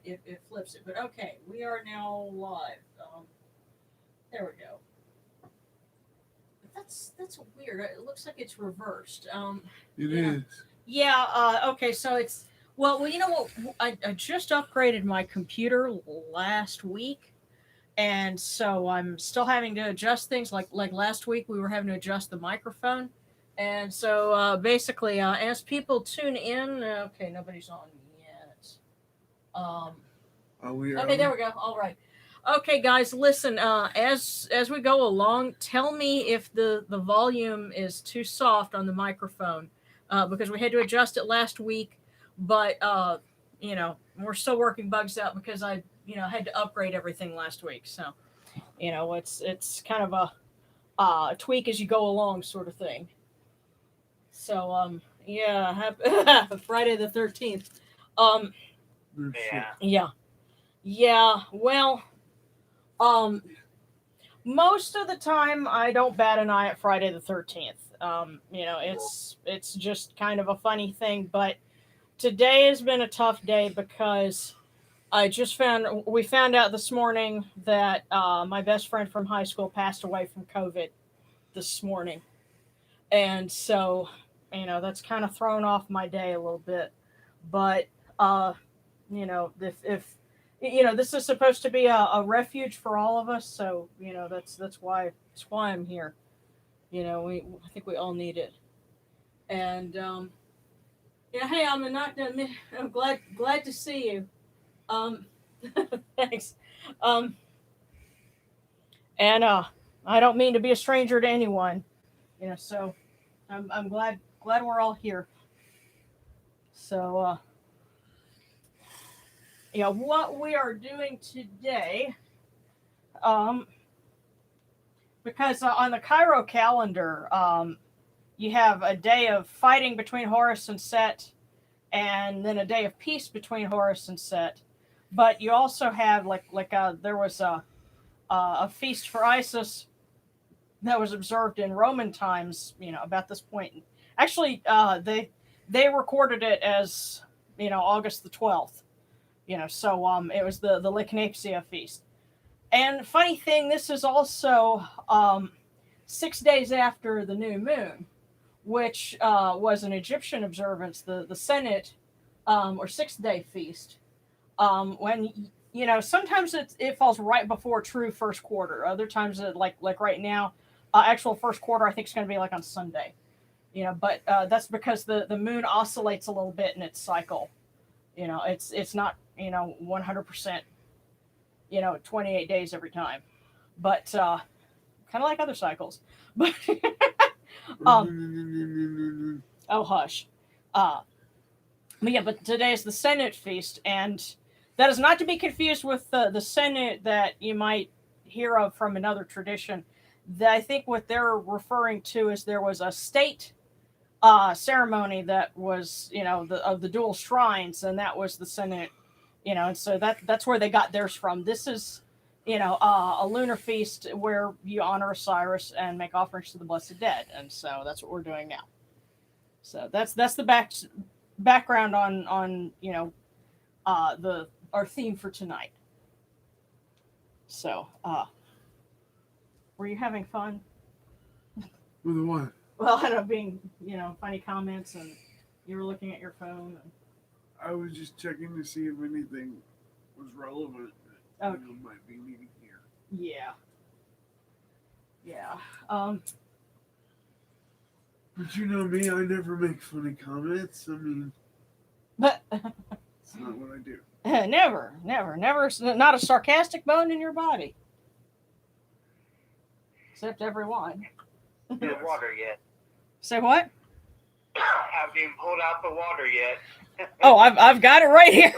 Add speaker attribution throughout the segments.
Speaker 1: it flips it. But okay, we are now live. There we go. But that's weird. It looks like it's reversed.
Speaker 2: It
Speaker 1: Yeah.
Speaker 2: is.
Speaker 1: Yeah. Okay. So it's well. You know what? I just upgraded my computer last week, and so I'm still having to adjust things. Like last week, we were having to adjust the microphone, and so basically, as people tune in, okay, nobody's on yet. Um,
Speaker 2: Are we
Speaker 1: okay, there
Speaker 2: early?
Speaker 1: we go. All right. Okay, guys, listen. As we go along, tell me if the volume is too soft on the microphone, because we had to adjust it last week. But we're still working bugs out because I had to upgrade everything last week. So it's kind of a tweak as you go along sort of thing. So yeah, Friday the 13th. Um,
Speaker 2: No shit.
Speaker 1: yeah, yeah. Well, um, most of the time I don't bat an eye at Friday the 13th. It's just kind of a funny thing, but today has been a tough day because we found out this morning that my best friend from high school passed away from COVID this morning, and so that's kind of thrown off my day a little bit. But uh, if this is supposed to be a refuge for all of us, so that's why I'm here. I think we all need it, and yeah. Hey, I'm glad to see you. Um, thanks. Um, and I don't mean to be a stranger to anyone. So I'm glad we're all here. So what we are doing today, um, because on the Cairo calendar, you have a day of fighting between Horus and Set, and then a day of peace between Horus and Set. But you also have there was a feast for Isis that was observed in Roman times. About this point, actually, they recorded it as August the 12th. So it was the Lychnapsia feast. And funny thing, this is also 6 days after the new moon, which was an Egyptian observance, the Senate or 6 day feast. When sometimes it falls right before true first quarter. Other times, like right now, actual first quarter I think is going to be like on Sunday. But that's because the moon oscillates a little bit in its cycle. It's not 100%. 28 days every time, but kind of like other cycles. But um, oh hush. Uh, but yeah, but today is the Senate feast, and that is not to be confused with the Senate that you might hear of from another tradition. I think what they're referring to is there was a state ceremony that was of the dual shrines, and that was the Senate. And so that's where they got theirs from. This is a lunar feast where you honor Osiris and make offerings to the blessed dead, and so that's what we're doing now. So that's the background on the our theme for tonight. So were you having fun?
Speaker 2: With what?
Speaker 1: Well, I don't know, being funny comments, and you were looking at your phone.
Speaker 2: I was just checking to see if anything was relevant that
Speaker 1: Okay.
Speaker 2: might be needing here.
Speaker 1: Yeah, yeah.
Speaker 2: But you know me, I never make funny comments. I mean,
Speaker 1: But
Speaker 2: it's not what I do.
Speaker 1: never, not a sarcastic bone in your body, except everyone.
Speaker 3: The
Speaker 2: Yes.
Speaker 3: water yet?
Speaker 1: Say what?
Speaker 3: Have you pulled out the water yet?
Speaker 1: Oh, I've got it right here.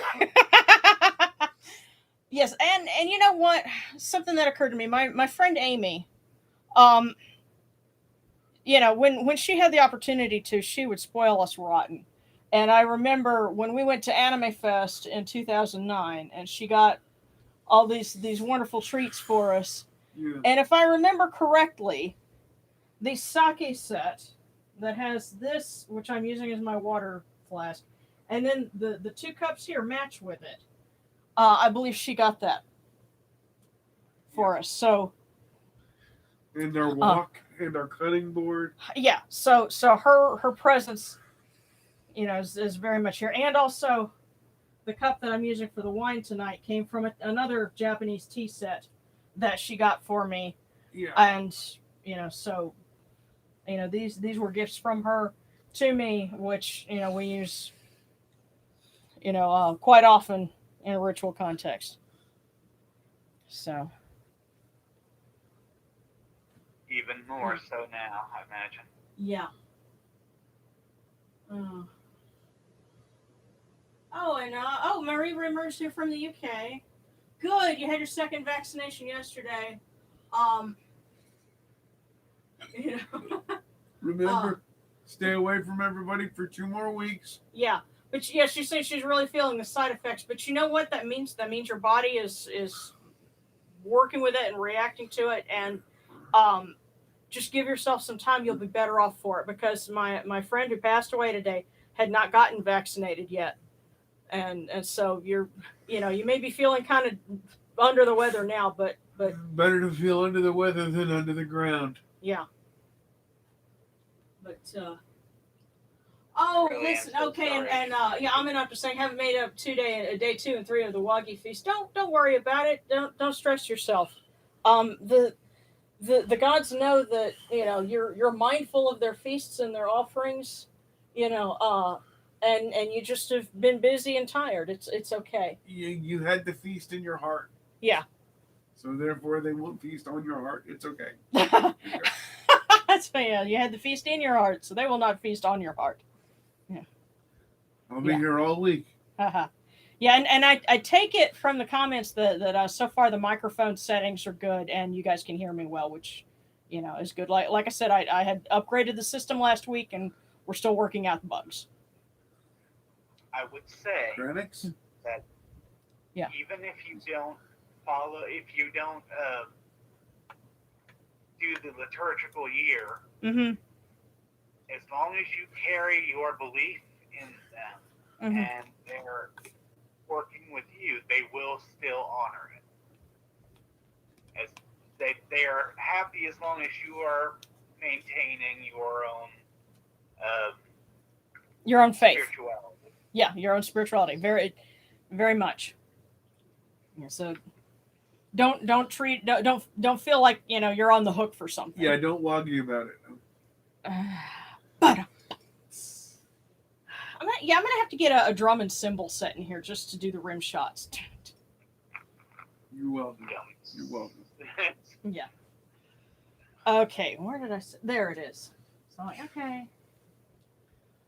Speaker 1: Yes, and you know what? Something that occurred to me. My friend Amy, um, when she had the opportunity to, she would spoil us rotten. And I remember when we went to Anime Fest in 2009, and she got all these wonderful treats for us.
Speaker 2: Yeah.
Speaker 1: And if I remember correctly, the sake set that has this, which I'm using as my water flask, and then the two cups here match with it. I believe she got that for us. So
Speaker 2: And our walk and our cutting board.
Speaker 1: yeah, so her presence, is very much here, and also the cup that I'm using for the wine tonight came from another Japanese tea set that she got for me,
Speaker 2: Yeah.
Speaker 1: and so these were gifts from her to me, which we use quite often in a ritual context. So
Speaker 3: Even more so now, I imagine.
Speaker 1: yeah. Oh, and Marie Rimmer's here from the UK. Good, you had your second vaccination yesterday. Um, you know,
Speaker 2: Remember, stay away from everybody for 2 more weeks.
Speaker 1: yeah, but yeah, she said she's really feeling the side effects. But you know what that means? That means your body is working with it and reacting to it, and just give yourself some time. You'll be better off for it, because my friend who passed away today had not gotten vaccinated yet, and so you may be feeling kind of under the weather now, but
Speaker 2: Better to feel under the weather than under the ground.
Speaker 1: yeah. But oh,
Speaker 3: Really,
Speaker 1: listen,
Speaker 3: I'm so
Speaker 1: okay,
Speaker 3: sorry.
Speaker 1: and yeah, I'm gonna have to say, haven't made up day 2 and 3 of the Wagi feast. Don't worry about it. Don't stress yourself. The gods know that you're mindful of their feasts and their offerings, and you just have been busy and tired. It's okay.
Speaker 2: You had the feast in your heart.
Speaker 1: Yeah.
Speaker 2: So therefore, they won't feast on your heart. It's okay.
Speaker 1: That's fair. You had the feast in your heart, so they will not feast on your heart.
Speaker 2: I'll be here all week.
Speaker 1: Yeah, and I take it from the comments that so far the microphone settings are good and you guys can hear me well, which is good. Like I said, I had upgraded the system last week and we're still working out the bugs.
Speaker 3: I would say
Speaker 2: Granix?
Speaker 3: that
Speaker 1: Yeah.
Speaker 3: even if you don't do the liturgical year,
Speaker 1: Mm-hmm.
Speaker 3: as long as you carry your belief in them
Speaker 1: Mm-hmm.
Speaker 3: and they're working with you, they will still honor it. As they are happy as long as you are maintaining
Speaker 1: Your own faith.
Speaker 3: spirituality.
Speaker 1: Yeah, your own spirituality. Very, very much. Yeah, so don't feel like you're on the hook for something.
Speaker 2: Yeah, don't woggy about it.
Speaker 1: But I'm gonna have to get a drum and cymbal set in here just to do the rim shots.
Speaker 2: You're welcome. You're welcome.
Speaker 1: Yeah. Okay, where did I? There it is. So I'm like, okay.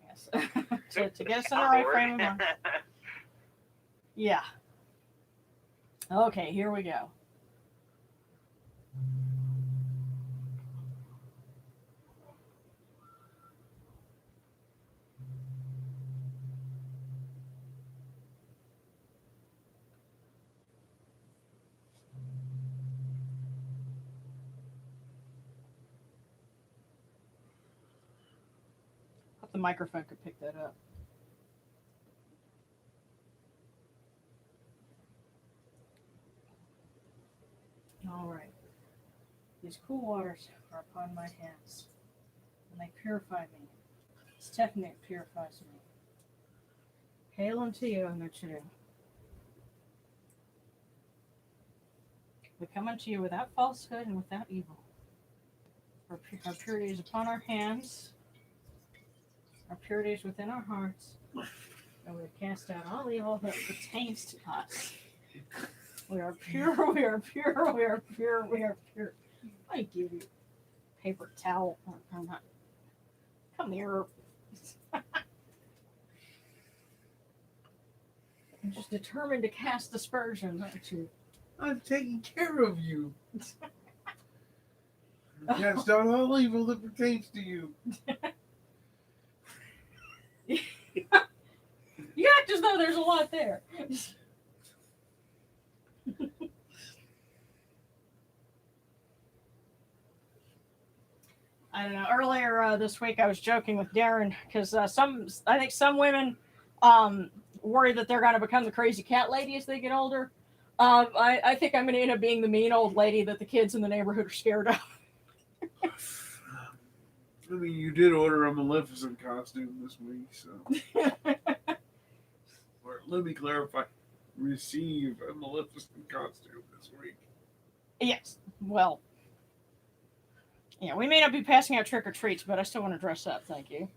Speaker 1: Yes. to get us in the right frame of mind. Yeah. Okay, here we go. Hope the microphone could pick that up. All right. These cool waters are upon my hands, and they purify me. This technique purifies me. Hail unto you, Anuchuru. We come unto you without falsehood and without evil. Our purity is upon our hands. Our purity is within our hearts. And we cast out all evil that pertains to us. We are pure, we are pure, we are pure, we are pure. I give you a paper towel. I'm not. Come here. I'm just determined to cast aspersions, aren't you?
Speaker 2: I'm taking care of you. Cast out all evil that pertains to you.
Speaker 1: You act as though there's a lot there. I don't know. Earlier this week, I was joking with Darren because I think some women worry that they're going to become the crazy cat lady as they get older. I think I'm going to end up being the mean old lady that the kids in the neighborhood are scared of.
Speaker 2: I mean, you did order a Maleficent costume this week, so. Or let me clarify, receive a Maleficent costume this week.
Speaker 1: Yes. Well, yeah, we may not be passing out trick or treats, but I still want to dress up. Thank you.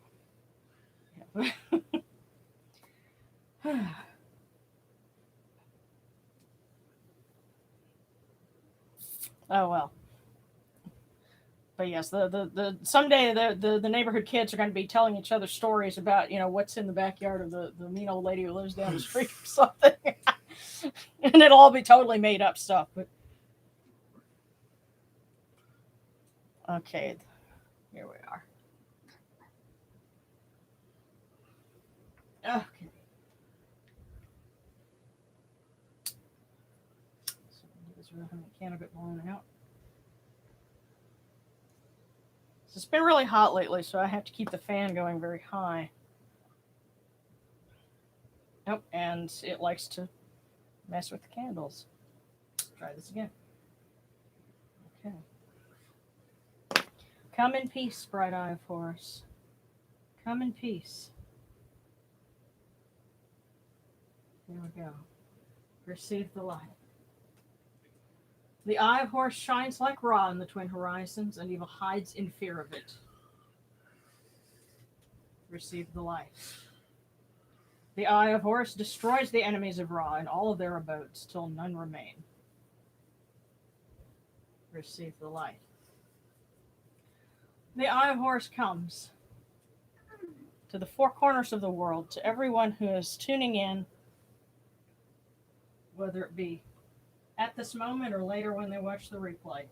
Speaker 1: Yeah. Oh well. But yes, the someday the neighborhood kids are going to be telling each other stories about what's in the backyard of the mean old lady who lives down the street or something, and it'll all be totally made up stuff. But okay, here we are. Okay. So this can get blown out. So it's been really hot lately, so I have to keep the fan going very high. Oh, and it likes to mess with the candles. Let's try this again. Okay. Come in peace, bright eye of Horus. Come in peace. There we go. Receive the light. The eye of Horus shines like Ra in the twin horizons, and evil hides in fear of it. Receive the light. The eye of Horus destroys the enemies of Ra in all of their abodes, till none remain. Receive the light. The eye of Horus comes to the four corners of the world, to everyone who is tuning in, whether it be at this moment or later when they watch the replay.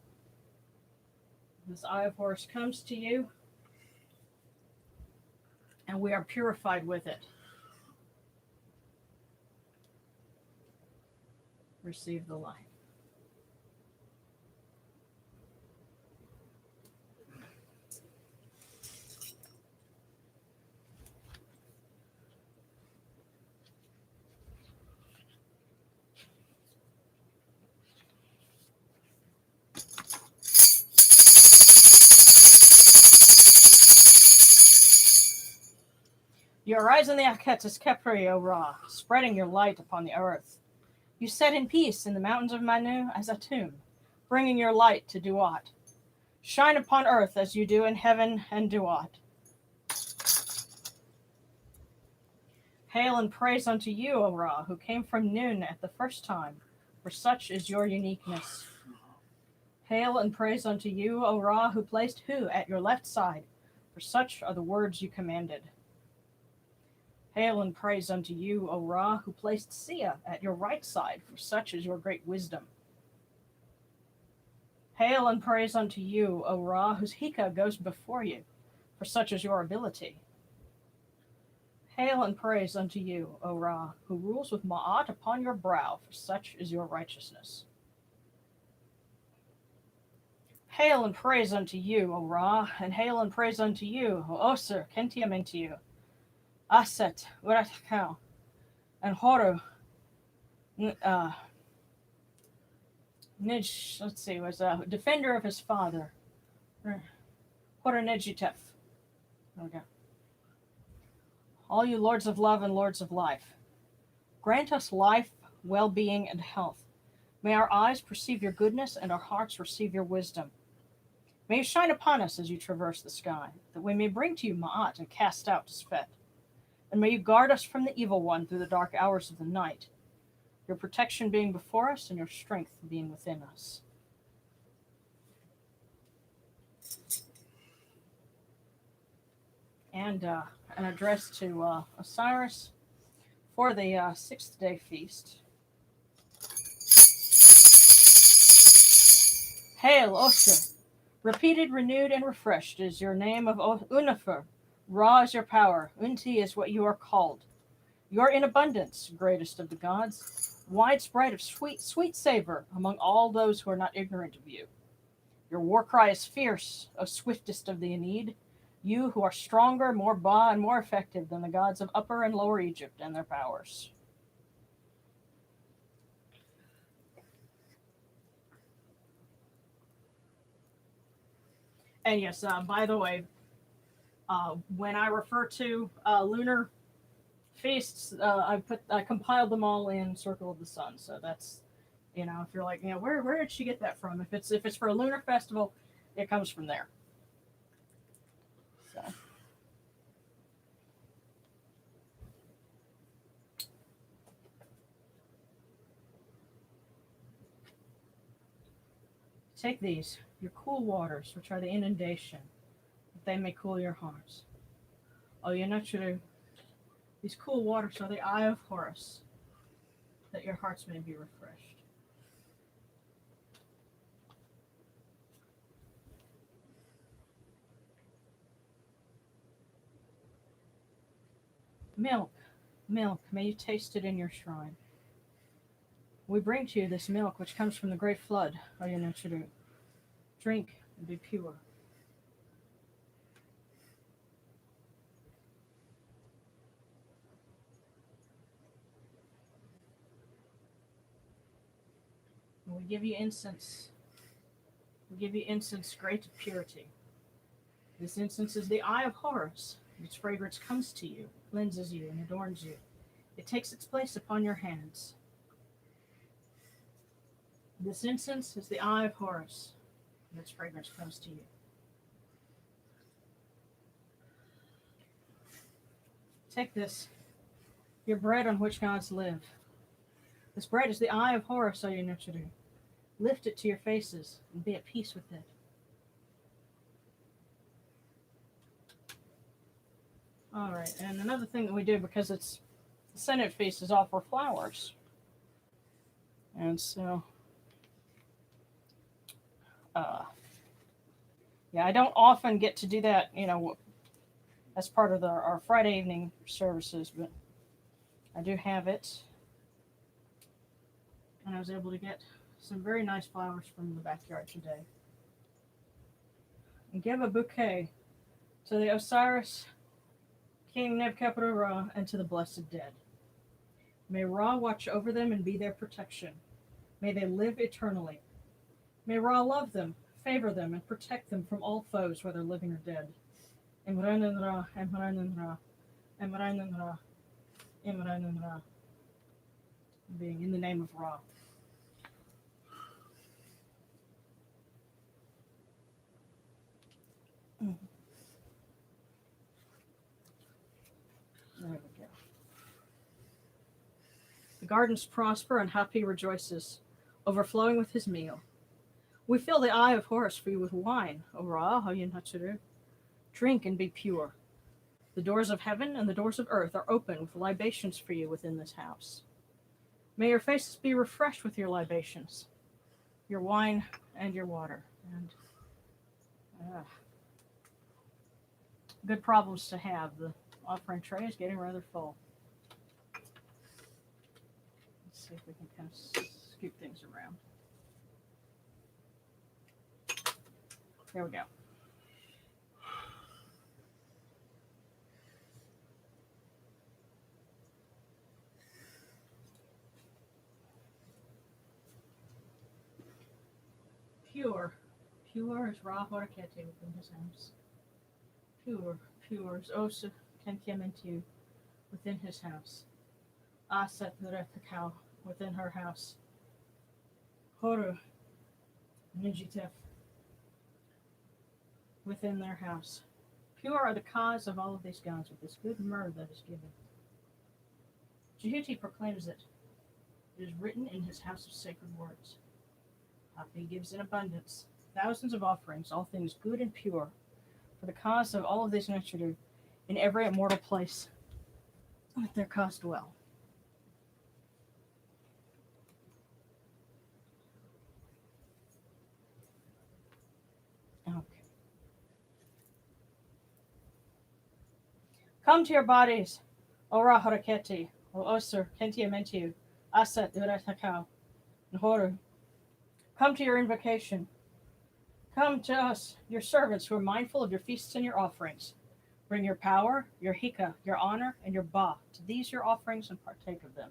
Speaker 1: This eye of Horus comes to you, and we are purified with it. Receive the light. You arise in the Aketis Kepri, O Ra, spreading your light upon the earth. You set in peace in the mountains of Manu as a tomb, bringing your light to Duat. Shine upon earth as you do in heaven and Duat. Hail and praise unto you, O Ra, who came from noon at the first time, for such is your uniqueness. Hail and praise unto you, O Ra, who placed Hu at your left side, for such are the words you commanded. Hail and praise unto you, O Ra, who placed Sia at your right side, for such is your great wisdom. Hail and praise unto you, O Ra, whose Hika goes before you, for such is your ability. Hail and praise unto you, O Ra, who rules with Ma'at upon your brow, for such is your righteousness. Hail and praise unto you, O Ra, and hail and praise unto you, O Osir, Kentiamentiu, Aset, Uratakau, and Horu, Nij, let's see, was a defender of his father, Horu Nejitef. There we go. All you lords of love and lords of life, grant us life, well-being, and health. May our eyes perceive your goodness and our hearts receive your wisdom. May you shine upon us as you traverse the sky, that we may bring to you Ma'at and cast out Spet. And may you guard us from the evil one through the dark hours of the night, your protection being before us and your strength being within us. And an address to Osiris for the sixth day feast. Hail, Osir! Repeated, renewed, and refreshed is your name of Unifer. Ra is your power. Unti is what you are called. You're in abundance, greatest of the gods, widespread of sweet savor among all those who are not ignorant of you. Your war cry is fierce, O swiftest of the Aeneid. You who are stronger, more Ba, and more effective than the gods of Upper and Lower Egypt and their powers. And yes, by the way, when I refer to lunar feasts, I compiled them all in Circle of the Sun. So that's, if you're like, where did she get that from? If it's for a lunar festival, it comes from there. So. Take these, your cool waters, which are the inundation, that they may cool your hearts. Oh, you're not sure. These cool waters are the eye of Horus, that your hearts may be refreshed. Milk, milk, may you taste it in your shrine. We bring to you this milk which comes from the great flood, O Yanuchuru. Drink and be pure. And we give you incense. We give you incense great of purity. This incense is the eye of Horus. Its fragrance comes to you, cleanses you, and adorns you. It takes its place upon your hands. This incense is the eye of Horus, and its fragrance comes to you. Take this, your bread on which gods live. This bread is the eye of Horus, O Yanuchuru. Lift it to your faces and be at peace with it. All right, and another thing that we do, because it's the Senate feast, is offer flowers. And so, yeah, I don't often get to do that, as part of our Friday evening services, but I do have it. And I was able to get some very nice flowers from the backyard today. And give a bouquet to the Osiris, King Nebuchadnezzar Ra, and to the blessed dead. May Ra watch over them and be their protection. May they live eternally. May Ra love them, favor them, and protect them from all foes, whether living or dead. Imran Ra, Imran Ra, Imran Ra, Imran Ra. Being in the name of Ra. There we go. The gardens prosper and Hapi rejoices, overflowing with his meal. We fill the eye of Horus for you with wine, O Ra, Hayin Hatsuru. Drink and be pure. The doors of heaven and the doors of earth are open with libations for you within this house. May your faces be refreshed with your libations, your wine and your water. And good problems to have. The offering tray is getting rather full. Let's see if we can kind of scoop things around. There we go. Pure. Pure is Ra Horakete within his house. Pure is Osa Kenkementu within his house. Asat Nuretakau within her house. Horu Nijitef within their house. Pure are the cause of all of these gods with this good myrrh that is given. Jehuti proclaims it. It is written in his house of sacred words. Hapi gives in abundance, thousands of offerings, all things good and pure, for the cause of all of these Nechadu, in every immortal place, let their cause dwell. Okay. Come to your bodies, O Ra Haraketi, O Osir, Kentia Mentiu, Asat Uratakau, Nhoru. Come to your invocation. Come to us, your servants who are mindful of your feasts and your offerings. Bring your power, your hika, your honor, and your ba to these your offerings and partake of them.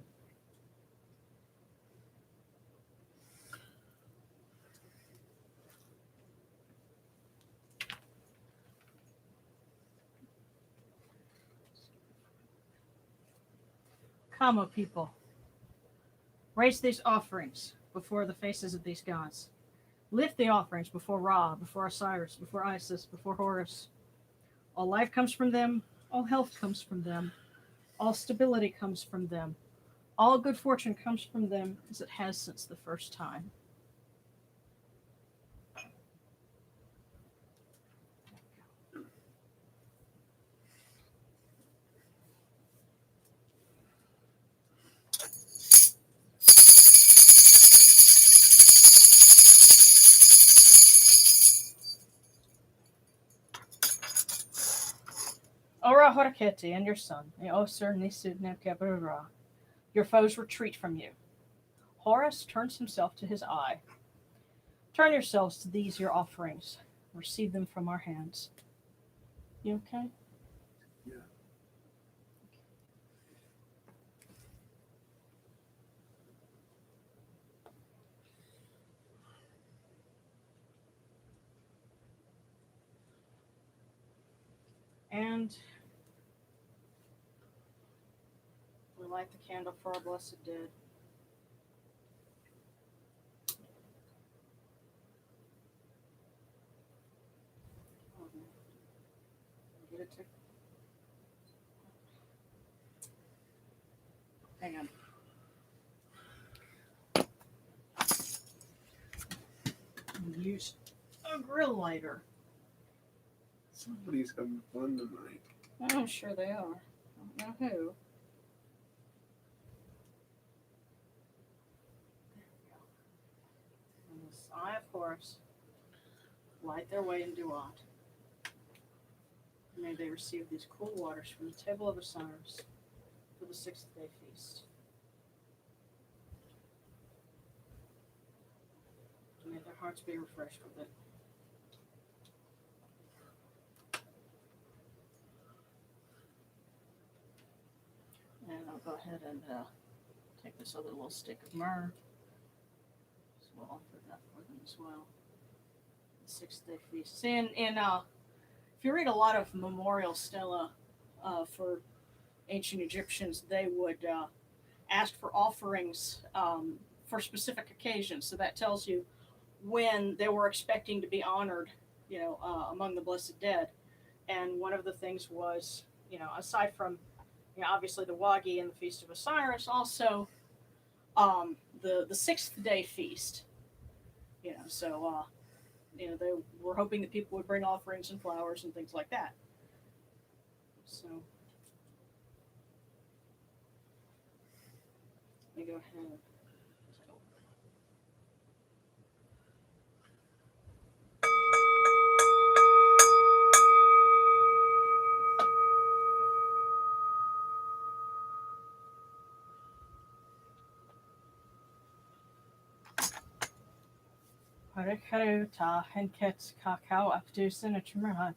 Speaker 1: Come, O people, raise these offerings before the faces of these gods. Lift the offerings before Ra, before Osiris, before Isis, before Horus. All life comes from them, all health comes from them, all stability comes from them, all good fortune comes from them, as it has since the first time. Ora Horaketi and your son, Eosir Nisud Nebkebura, your foes retreat from you. Horus turns himself to his eye. Turn yourselves to these your offerings. Receive them from our hands. You okay?
Speaker 2: Yeah.
Speaker 1: And we light the candle for our blessed dead. Oh, man. Get it to... Hang on. Use a grill lighter.
Speaker 2: Somebody's having fun tonight.
Speaker 1: I'm sure they are. I don't know who. And the eye of Horus light their way in Duat. May they receive these cool waters from the table of Osiris for the sixth day feast. May their hearts be refreshed with it. And I'll go ahead and take this other little stick of myrrh. So we'll offer that for them as well. The sixth day feast. See, if you read a lot of memorial stela for ancient Egyptians, they would ask for offerings for specific occasions. So that tells you when they were expecting to be honored, among the blessed dead. And one of the things was, aside from, obviously the Wagi and the Feast of Osiris, also the sixth day feast. So they were hoping that people would bring offerings and flowers and things like that. So let me go ahead. Harikaru ta henkets kakao apdusin a chumrahan.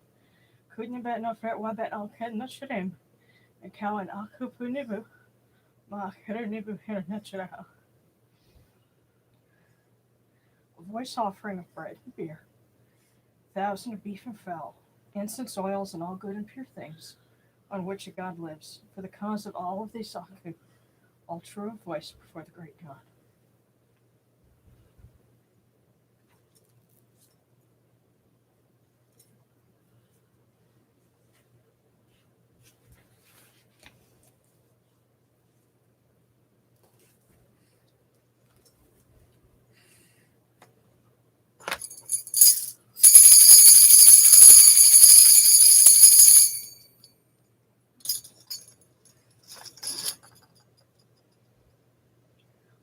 Speaker 1: Couldn't bet no fret wabet al ken no shrim. And cow and akupu nibu. Ma kere nibu here natural. A voice offering of bread and beer. 1,000 of beef and fowl. Incense oils and all good and pure things. On which a god lives. For the cause of all of these Saku. All true of voice before the great god.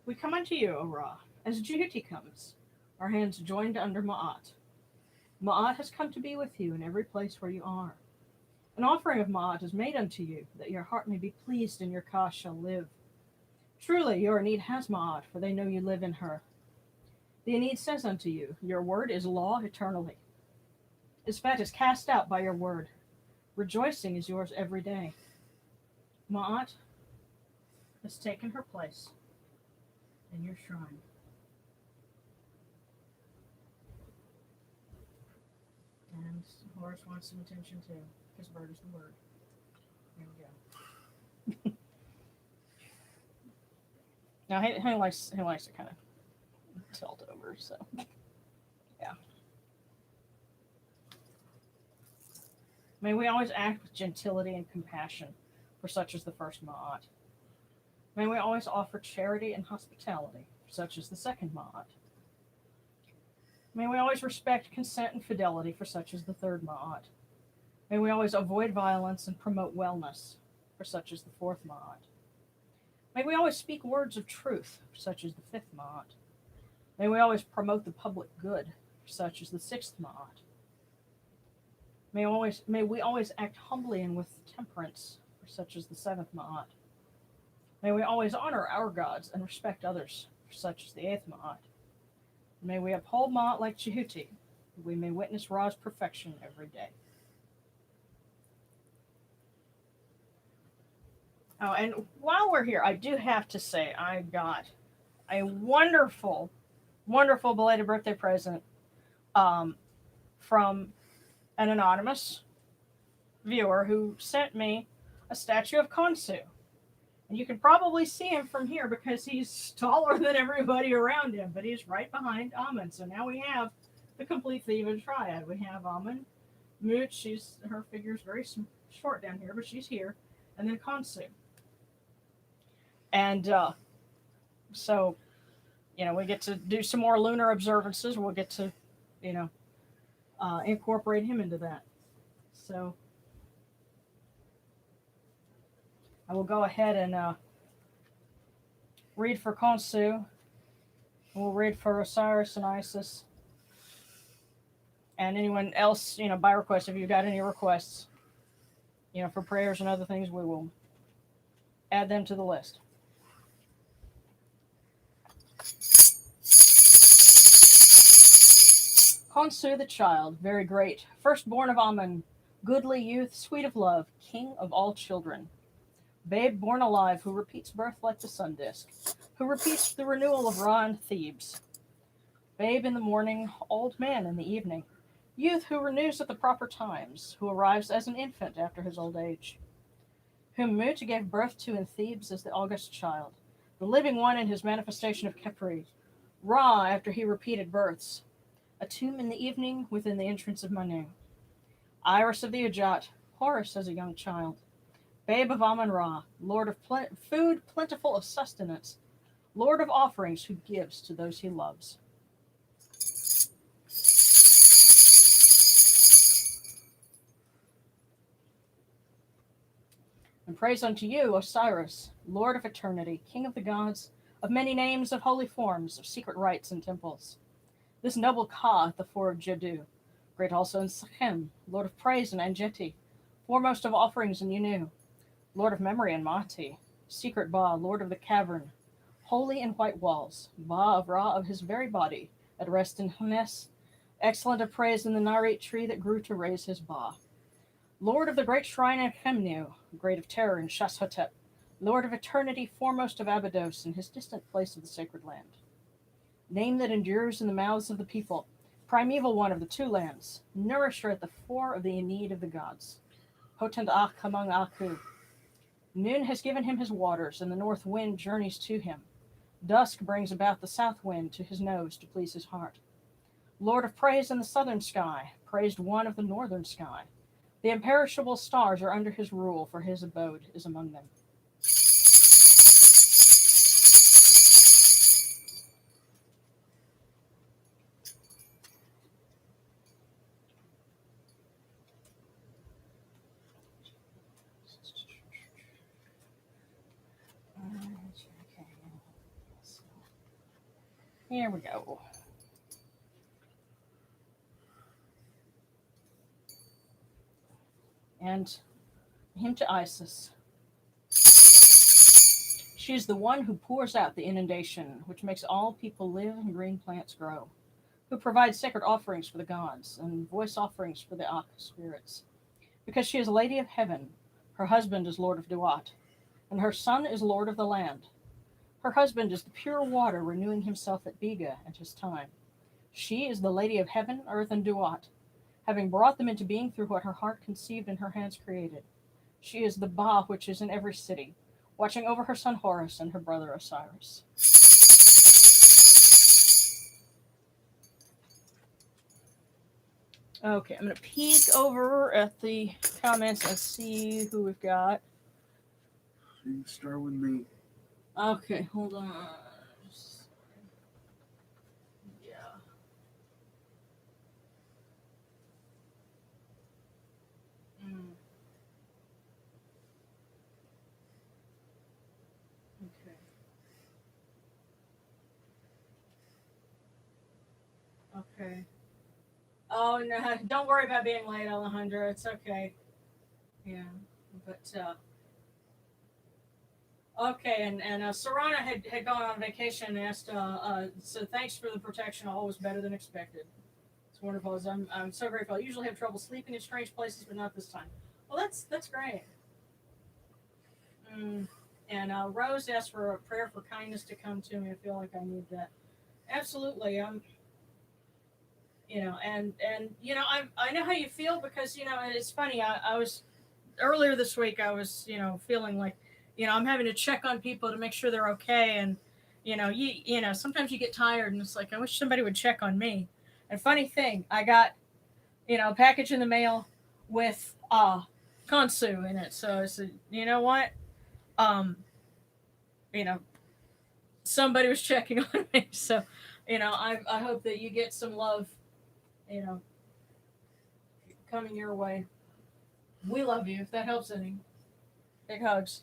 Speaker 1: We come unto you, O Ra, as Juhuti comes, our hands joined under Ma'at. Ma'at has come to be with you in every place where you are. An offering of Ma'at is made unto you, that your heart may be pleased and your cause shall live. Truly, your need has Ma'at, for they know you live in her. The Aeneid says unto you, your word is law eternally. Isfet is cast out by your word. Rejoicing is yours every day. Ma'at has taken her place in your shrine. And Horace wants some attention too, because bird is the word. There we go. Now he likes to kind of tilt over, so yeah. May we always act with gentility and compassion, for such is the first Ma'at. May we always offer charity and hospitality, for such is the second Ma'at. May we always respect consent and fidelity, for such is the third Ma'at. May we always avoid violence and promote wellness, for such is the fourth Ma'at. May we always speak words of truth, for such is the fifth Ma'at. May we always promote the public good, for such is the sixth Ma'at. May we always act humbly and with temperance, for such is the seventh Ma'at. May we always honor our gods and respect others, for such is the eighth Ma'at. May we uphold Ma'at like Jehuti, that we may witness Ra's perfection every day. Oh, and while we're here, I do have to say I got a wonderful, wonderful belated birthday present from an anonymous viewer who sent me a statue of Khonsu. And you can probably see him from here because he's taller than everybody around him, but he's right behind Amun. So now we have the complete Theban triad. We have Amun, Moot, her figure's very short down here, but she's here, and then Khonsu. And so, we get to do some more lunar observances. We'll get to, incorporate him into that. So I will go ahead and read for Khonsu. We'll read for Osiris and Isis. And anyone else, by request, if you've got any requests, for prayers and other things, we will add them to the list. Khonsu the child, very great, firstborn of Amun, goodly youth, sweet of love, king of all children. Babe born alive, who repeats birth like the sun disk, who repeats the renewal of Ra and Thebes. Babe in the morning, old man in the evening, youth who renews at the proper times, who arrives as an infant after his old age. Whom Mut gave birth to in Thebes as the august child, the living one in his manifestation of Khepri, Ra after he repeated births, a tomb in the evening within the entrance of Manu. Iris of the Ajat, Horus as a young child, babe of Amun-Ra, lord of food plentiful of sustenance, lord of offerings who gives to those he loves. And praise unto you, Osiris, lord of eternity, king of the gods, of many names, of holy forms, of secret rites and temples. This noble Ka, the four of Jeddu, great also in Sechem, lord of praise in Anjeti, foremost of offerings in Yunu, lord of memory in Mati, secret Ba, lord of the cavern, holy in white walls, Ba of Ra of his very body, at rest in Hnes, excellent of praise in the Narit tree that grew to raise his Ba. Lord of the great shrine in Chemnu, great of terror in Shashotep, lord of eternity, foremost of Abydos, in his distant place of the sacred land. Name that endures in the mouths of the people, primeval one of the two lands, nourisher at the fore of the need of the gods. Potent Akh among Aku. Noon has given him his waters, and the north wind journeys to him. Dusk brings about the south wind to his nose to please his heart. Lord of praise in the southern sky, praised one of the northern sky. The imperishable stars are under his rule, for his abode is among them. Here we go. And hymn to Isis. She is the one who pours out the inundation, which makes all people live and green plants grow, who provides sacred offerings for the gods and voice offerings for the Akh spirits, because she is Lady of Heaven. Her husband is Lord of Duat, and her son is Lord of the land. Her husband is the pure water renewing himself at Biga and his time. She is the Lady of Heaven, Earth, and Duat, having brought them into being through what her heart conceived and her hands created. She is the Ba which is in every city, watching over her son Horus and her brother Osiris. Okay, I'm going to peek over at the comments and see who we've got.
Speaker 2: You can start with me.
Speaker 1: Okay, hold on. Yeah. Mm. Okay. Okay. Oh no! Don't worry about being late, Alejandro. It's okay. Yeah, but okay. And Serrana had gone on vacation and asked. So thanks for the protection. Always better than expected. It's wonderful. I'm so grateful. I usually have trouble sleeping in strange places, but not this time. Well, that's great. Mm. And Rose asked for a prayer for kindness to come to me. I feel like I need that. Absolutely. And I know how you feel because it's funny. I was earlier this week. I was feeling like I'm having to check on people to make sure they're okay, and sometimes you get tired and it's like I wish somebody would check on me. And funny thing, I got a package in the mail with Konsu in it. So I said, you know what, um, you know, somebody was checking on me. So I hope that you get some love, you know, coming your way. We love you if that helps any. Big hugs.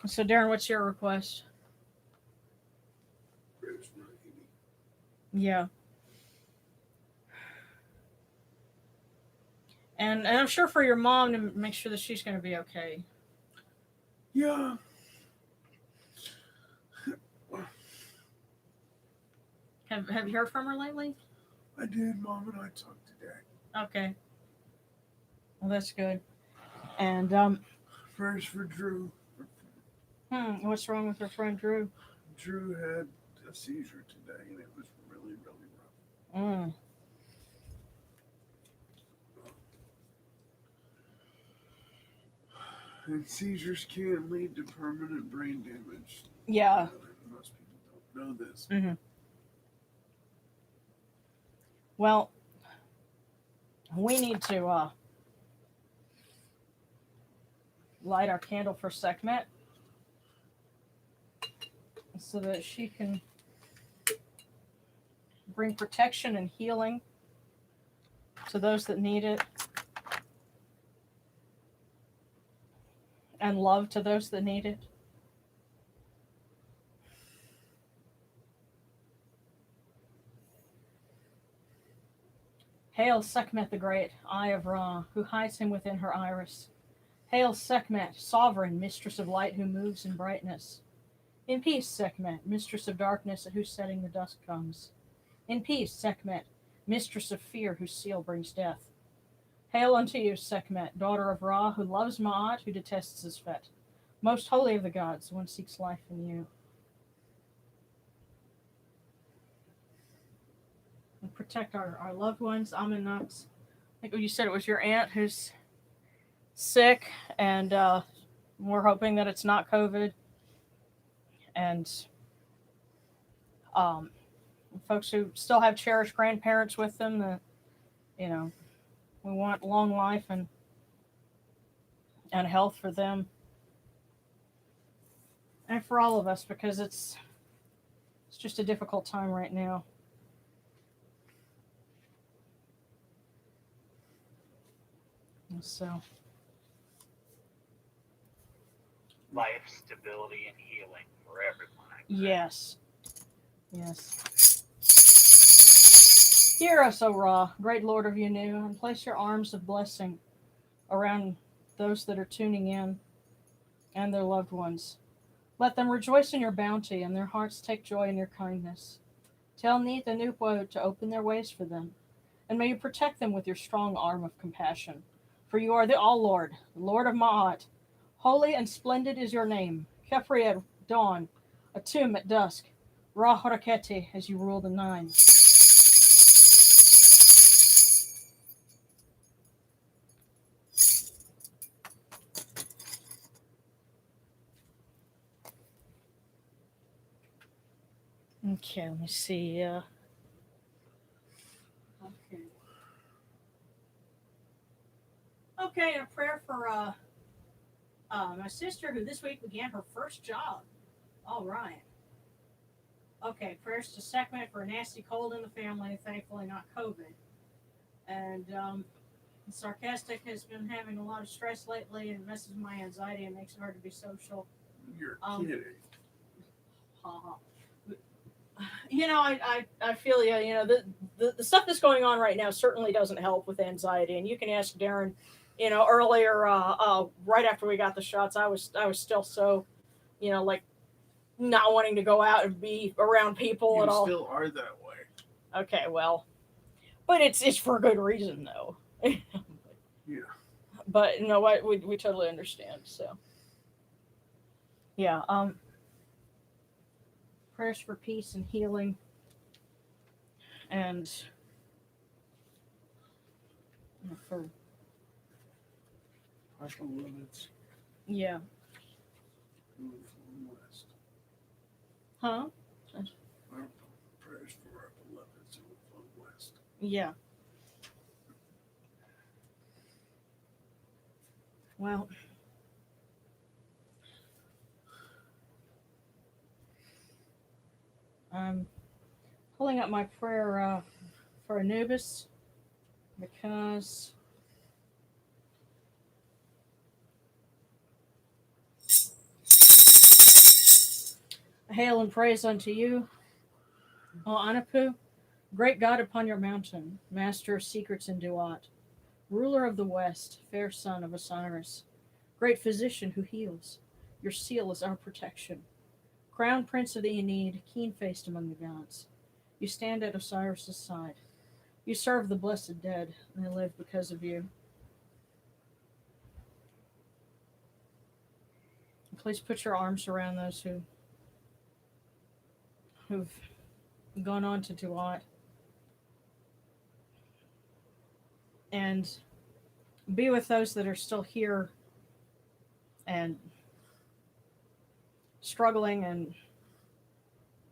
Speaker 1: So Darren, what's your request? Yeah. And I'm sure for your mom to make sure that she's going to be okay.
Speaker 2: Yeah.
Speaker 1: Have you heard from her lately?
Speaker 2: I did. Mom and I talked today.
Speaker 1: Okay. Well, that's good. And
Speaker 2: First for Drew.
Speaker 1: what's wrong with her friend Drew?
Speaker 2: Drew had a seizure today, and it was really, really rough.
Speaker 1: Mm.
Speaker 2: And seizures can lead to permanent brain damage.
Speaker 1: Yeah.
Speaker 2: Most people don't know this.
Speaker 1: Mm-hmm. Well, we need to light our candle for Sekhmet so that she can bring protection and healing to those that need it, and love to those that need it. Hail Sekhmet the Great, Eye of Ra, who hides him within her iris. Hail Sekhmet, sovereign, mistress of light who moves in brightness. In peace, Sekhmet, mistress of darkness at whose setting the dusk comes. In peace, Sekhmet, mistress of fear whose seal brings death. Hail unto you, Sekhmet, daughter of Ra, who loves Ma'at, who detests Zfet. Most holy of the gods, one seeks life in you. And protect our loved ones. Amenat, I think you said it was your aunt who's sick, and we're hoping that it's not COVID. And um, folks who still have cherished grandparents with them, that we want long life and health for them and for all of us, because it's just a difficult time right now. So
Speaker 3: Life, stability, and healing for everyone.
Speaker 1: yes. Hear us, O Ra, great Lord of Yanu, and place your arms of blessing around those that are tuning in and their loved ones. Let them rejoice in your bounty, and their hearts take joy in your kindness. Tell Neith and Upwo to open their ways for them, and may you protect them with your strong arm of compassion. For you are the All Lord, Lord of Ma'at. Holy and splendid is your name. Kefri at dawn, Atum at dusk, Ra Haraketi as you rule the nine. Okay, let me see. Okay. Okay, and a prayer for my sister who this week began her first job. All right. Okay, prayers to Sekhmet for a nasty cold in the family, thankfully not COVID. And Sarcastic has been having a lot of stress lately and messes with my anxiety and makes it hard to be social.
Speaker 2: You're
Speaker 1: Um,
Speaker 2: kidding.
Speaker 1: Haha. You know, I feel you. You know, the stuff that's going on right now certainly doesn't help with anxiety. And you can ask Darren. You know, earlier, right after we got the shots, I was still so, you know, like not wanting to go out and be around people
Speaker 2: You
Speaker 1: at all.
Speaker 2: still are that way.
Speaker 1: Okay, well, but it's for good reason though.
Speaker 2: Yeah.
Speaker 1: But you know what, we totally understand. So yeah, prayers for peace and healing, and for
Speaker 2: Our beloveds
Speaker 1: yeah,
Speaker 2: who are from the West.
Speaker 1: huh?
Speaker 2: Our prayers for our beloveds who are from the West.
Speaker 1: Yeah. Well, I'm pulling up my prayer for Anubis because hail and praise unto you, O Anapu, great God upon your mountain, master of secrets in Duat, ruler of the West, fair son of Osiris, great physician who heals. Your seal is our protection. Crown prince of the Aeneid, keen faced among the gods. You stand at Osiris' side. You serve the blessed dead, and they live because of you. Please put your arms around those who've gone on to Duat. And be with those that are still here and struggling and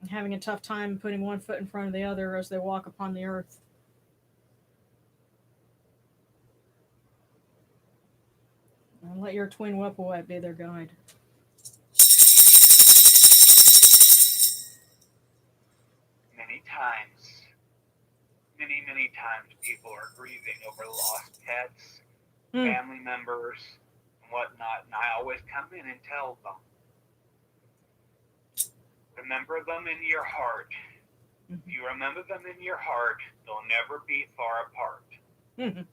Speaker 1: having a tough time putting one foot in front of the other as they walk upon the earth. And let your twin Wepawet be their guide.
Speaker 3: Many times people are grieving over lost pets,
Speaker 1: Hmm.
Speaker 3: family members, and whatnot, and I always come in and tell them, remember them in your heart. If you remember them in your heart, they'll never be far apart.
Speaker 1: Mm-hmm.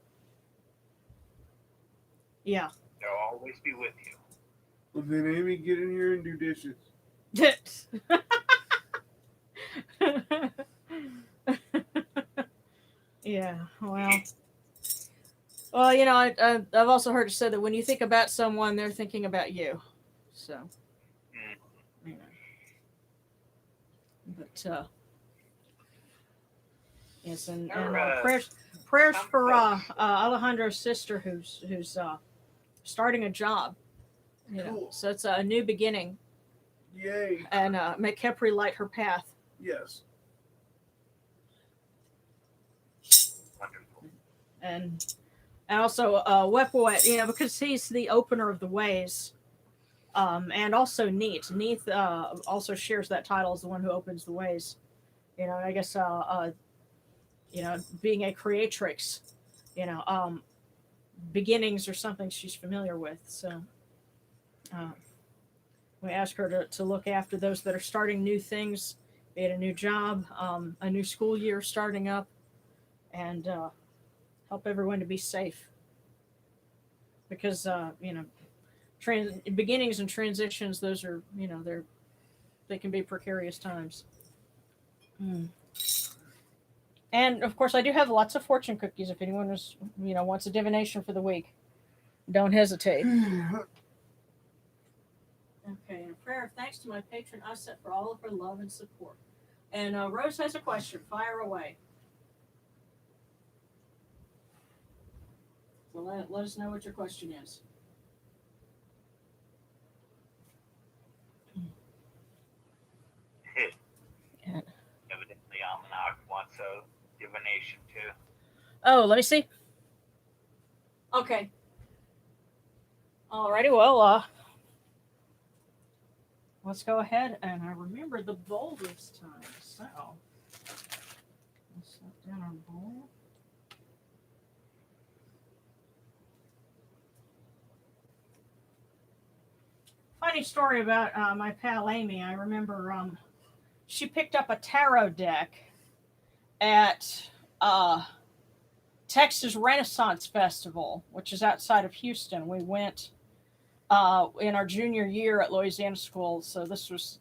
Speaker 1: Yeah.
Speaker 3: They'll always be with you.
Speaker 2: Well, then Amy, get in here and do dishes.
Speaker 1: Yeah, well, you know, I've also heard it said that when you think about someone, they're thinking about you. So, you know. But yes, and prayers for Alejandro's sister who's starting a job. You know,
Speaker 2: Cool.
Speaker 1: so it's a new beginning.
Speaker 2: Yay.
Speaker 1: And may Kepri light her path.
Speaker 2: Yes.
Speaker 3: Wonderful.
Speaker 1: And also Wepawet, you know, because he's the opener of the ways. And also Neith. Neith also shares that title as the one who opens the ways. You know, I guess you know, being a creatrix, you know, beginnings are something she's familiar with. So we ask her to look after those that are starting new things, be it a new job, a new school year starting up, and help everyone to be safe. Because you know, beginnings and transitions, those are, you know, they can be precarious times. And of course, I do have lots of fortune cookies if anyone is, you know, wants a divination for the week. Don't hesitate.
Speaker 2: Yeah.
Speaker 1: Okay, and a prayer of thanks to my patron Usset for all of her love and support. And Rose has a question. Fire away. So let us know what your question is.
Speaker 3: Evidently, Almanac wants a divination too.
Speaker 1: Oh, let me see. Okay. Alrighty, well, let's go ahead, and I remember the bowl this time, so let's set down our bowl. Funny story about my pal Amy. I remember she picked up a tarot deck at Texas Renaissance Festival, which is outside of Houston. We went in our junior year at Louisiana School, so this was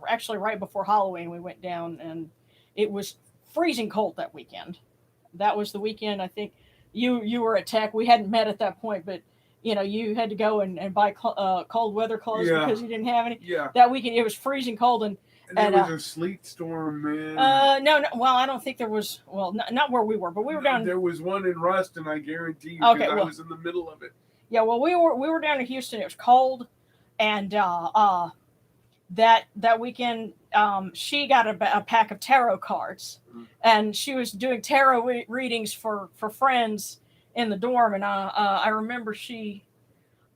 Speaker 1: actually right before Halloween. We went down, and it was freezing cold that weekend. That was the weekend I think you were at Tech. We hadn't met at that point, but you had to go and buy cold weather clothes
Speaker 2: Yeah.
Speaker 1: because you didn't have any.
Speaker 2: Yeah.
Speaker 1: That weekend it was freezing cold, and
Speaker 2: There was a sleet storm, man.
Speaker 1: no, well, I don't think there was. Well, not where we were, but we were down.
Speaker 2: There was one in Ruston, I guarantee you,
Speaker 1: Okay,
Speaker 2: because I
Speaker 1: well-
Speaker 2: was in the middle of it.
Speaker 1: Yeah, well, we were down in Houston. It was cold, and that weekend she got a pack of tarot cards, and she was doing tarot readings for friends in the dorm. And I remember she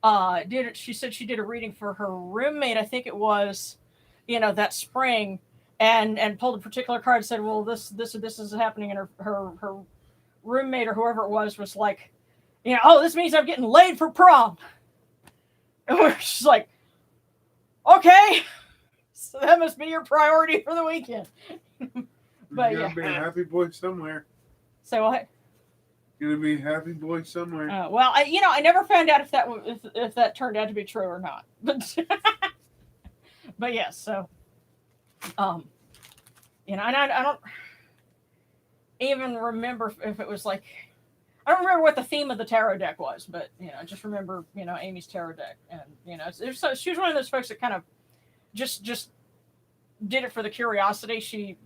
Speaker 1: did it. She said she did a reading for her roommate. I think it was, that spring, and pulled a particular card. And said, well, this is happening, and her roommate or whoever it was like, oh, this means I'm getting laid for prom. And we're just like, okay, so that must be your priority for the weekend. But
Speaker 2: There's
Speaker 1: yeah.
Speaker 2: gonna be a happy boy somewhere.
Speaker 1: So what?
Speaker 2: Gonna be a happy boy somewhere.
Speaker 1: Well, I never found out if that turned out to be true or not. But but yes, so and I don't even remember if it was like. I don't remember what the theme of the tarot deck was, but I just remember Amy's tarot deck, and she was one of those folks that kind of just did it for the curiosity. She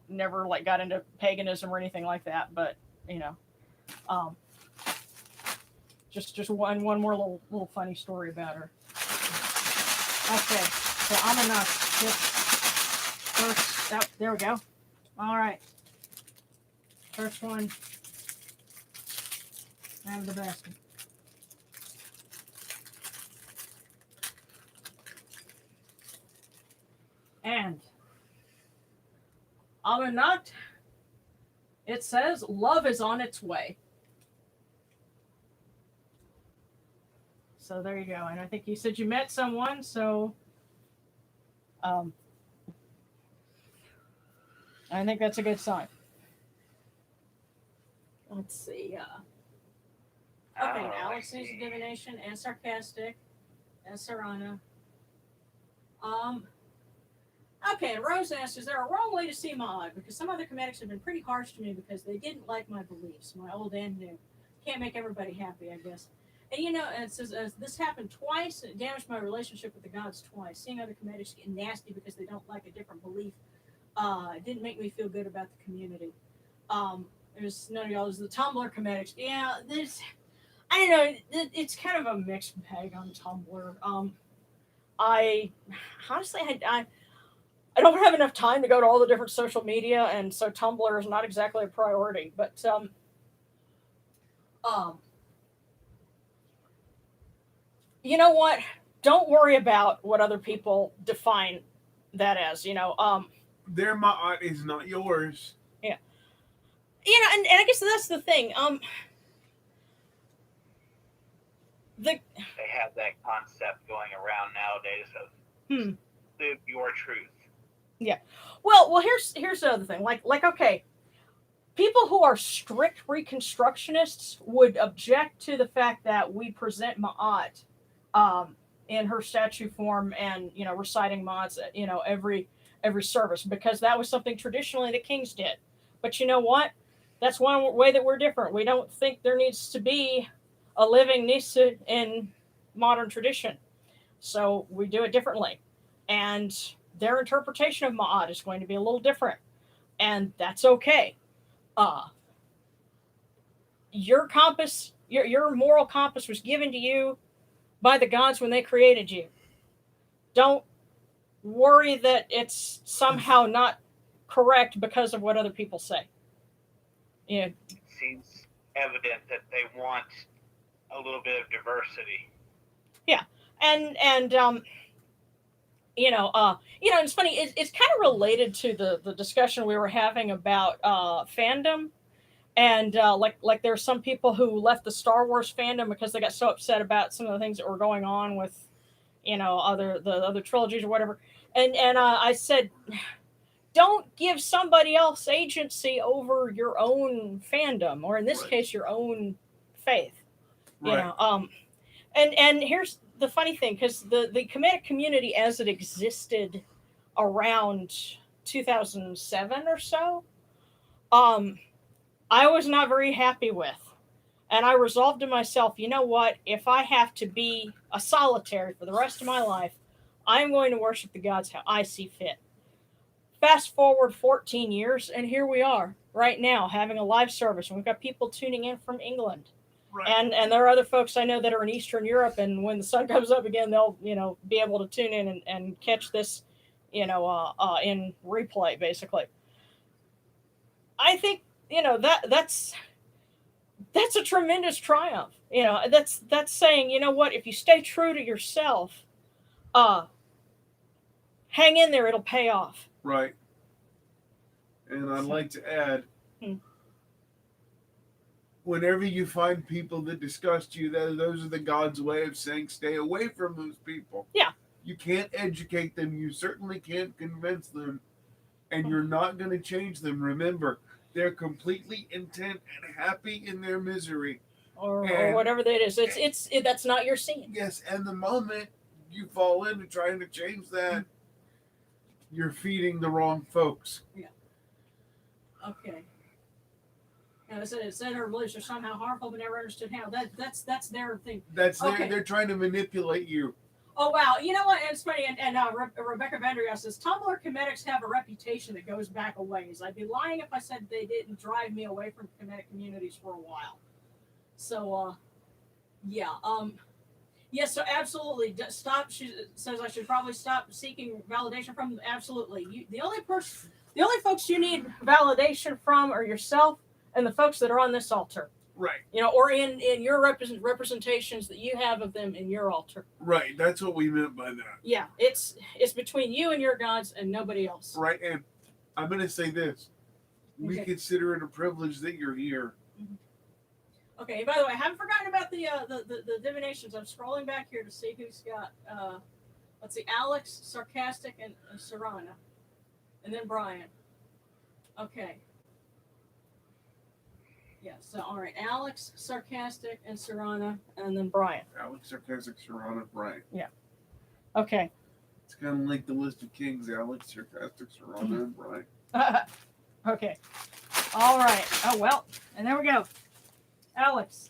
Speaker 1: never like got into paganism or anything like that, but just one more little funny story about her. Okay, so I'm gonna first. Oh, there we go. All right, first one. Out of the basket. And Amanat, it says love is on its way. So there you go. And I think you said you met someone, so I think that's a good sign. Let's see. Okay, Alex needs a divination and sarcastic and Sarana. Okay, and Rose asked, is there a wrong way to see Maud? Because some other Kemetics have been pretty harsh to me because they didn't like my beliefs, my old and new. Can't make everybody happy, I guess. And it says, this happened twice, and it damaged my relationship with the gods twice. Seeing other Kemetics get nasty because they don't like a different belief didn't make me feel good about the community. It was none of y'all, it was the Tumblr Kemetics. Yeah, I don't know. It's kind of a mixed bag on Tumblr. I honestly, I don't have enough time to go to all the different social media, and so Tumblr is not exactly a priority. But you know what? Don't worry about what other people define that as.
Speaker 2: Their ma'at is not yours.
Speaker 1: Yeah. And I guess that's the thing.
Speaker 3: They have that concept going around nowadays of live your truth.
Speaker 1: Yeah. Well, here's the other thing. Like okay, people who are strict Reconstructionists would object to the fact that we present Ma'at in her statue form and reciting Ma'ats every service, because that was something traditionally the kings did. But you know what? That's one way that we're different. We don't think there needs to be a living Nisa in modern tradition. So we do it differently. And their interpretation of Ma'at is going to be a little different. And that's okay. Uh, your compass, your moral compass was given to you by the gods when they created you. Don't worry that it's somehow not correct because of what other people say. Yeah.
Speaker 3: It seems evident that they want a little bit of diversity.
Speaker 1: Yeah. And it's funny. It's kind of related to the discussion we were having about fandom, and like there's some people who left the Star Wars fandom because they got so upset about some of the things that were going on with the other trilogies or whatever. And I said, don't give somebody else agency over your own fandom, or in this
Speaker 2: Right.
Speaker 1: case, your own faith.
Speaker 2: Right.
Speaker 1: And here's the funny thing, because the Kemetic community as it existed around 2007 or so, I was not very happy with. And I resolved to myself, you know what? If I have to be a solitary for the rest of my life, I'm going to worship the gods how I see fit. Fast forward 14 years, and here we are right now having a live service. And we've got people tuning in from England.
Speaker 2: Right.
Speaker 1: And there are other folks I know that are in Eastern Europe, and when the sun comes up again, they'll be able to tune in and catch this, in replay basically. I think that's a tremendous triumph. That's saying, you know what, if you stay true to yourself, hang in there, it'll pay off.
Speaker 2: Right. And I'd like to add, whenever you find people that disgust you, those are the God's way of saying stay away from those people.
Speaker 1: Yeah.
Speaker 2: You can't educate them. You certainly can't convince them. And you're not going to change them. Remember, they're completely intent and happy in their misery.
Speaker 1: Or whatever that is. It's that's not your scene.
Speaker 2: Yes, and the moment you fall into trying to change that, you're feeding the wrong folks.
Speaker 1: Yeah. Okay. It said our beliefs are somehow harmful, but never understood how. That's their thing.
Speaker 2: That's
Speaker 1: okay.
Speaker 2: They're trying to manipulate you.
Speaker 1: Oh wow! You know what? It's funny. And Rebecca Vandrigas says Tumblr Kemetics have a reputation that goes back a ways. I'd be lying if I said they didn't drive me away from Kemetic communities for a while. So, yeah. Yes. So absolutely, stop. She says I should probably stop seeking validation from them. Absolutely. The only folks you need validation from are yourself and the folks that are on this altar.
Speaker 2: Right.
Speaker 1: Or in your representations that you have of them in your altar.
Speaker 2: Right. That's what we meant by that.
Speaker 1: Yeah. It's between you and your gods and nobody else.
Speaker 2: Right. And I'm going to say this. We consider it a privilege that you're here.
Speaker 1: Mm-hmm. Okay. By the way, I haven't forgotten about the divinations. I'm scrolling back here to see who's got. Let's see, Alex, Sarcastic, and Sarana, and then Brian. Okay. Yeah, so all right, Alex, Sarcastic, and Sarana, and then Brian.
Speaker 2: Alex, Sarcastic, Sarana, Brian.
Speaker 1: Yeah. Okay.
Speaker 2: It's kind of like the list of kings: Alex, Sarcastic, Sarana, and Brian.
Speaker 1: Okay. All right. Oh well, and there we go. Alex.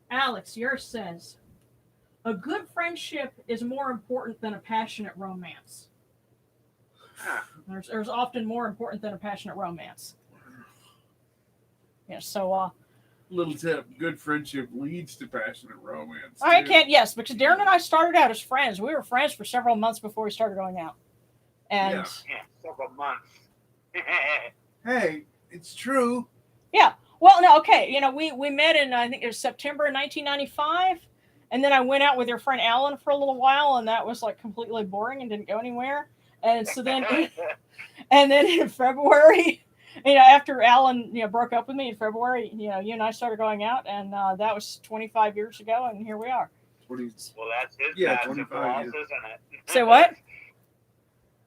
Speaker 1: Alex, yours says, a good friendship is more important than a passionate romance. There's often more important than a passionate romance. Yeah, so
Speaker 2: little tip: good friendship leads to passionate romance.
Speaker 1: I can't. Yes, because Darren and I started out as friends. We were friends for several months before we started going out. And
Speaker 3: yeah, several months.
Speaker 2: Hey, it's true.
Speaker 1: Yeah. Well, no, okay. We met in, I think it was September 1995. And then I went out with your friend Alan for a little while, and that was like completely boring and didn't go anywhere. And so then, and then in February, after Alan, broke up with me in February, you and I started going out, and that was 25 years ago, and here we are.
Speaker 3: Well, that's his massive loss, isn't it?
Speaker 1: Say what?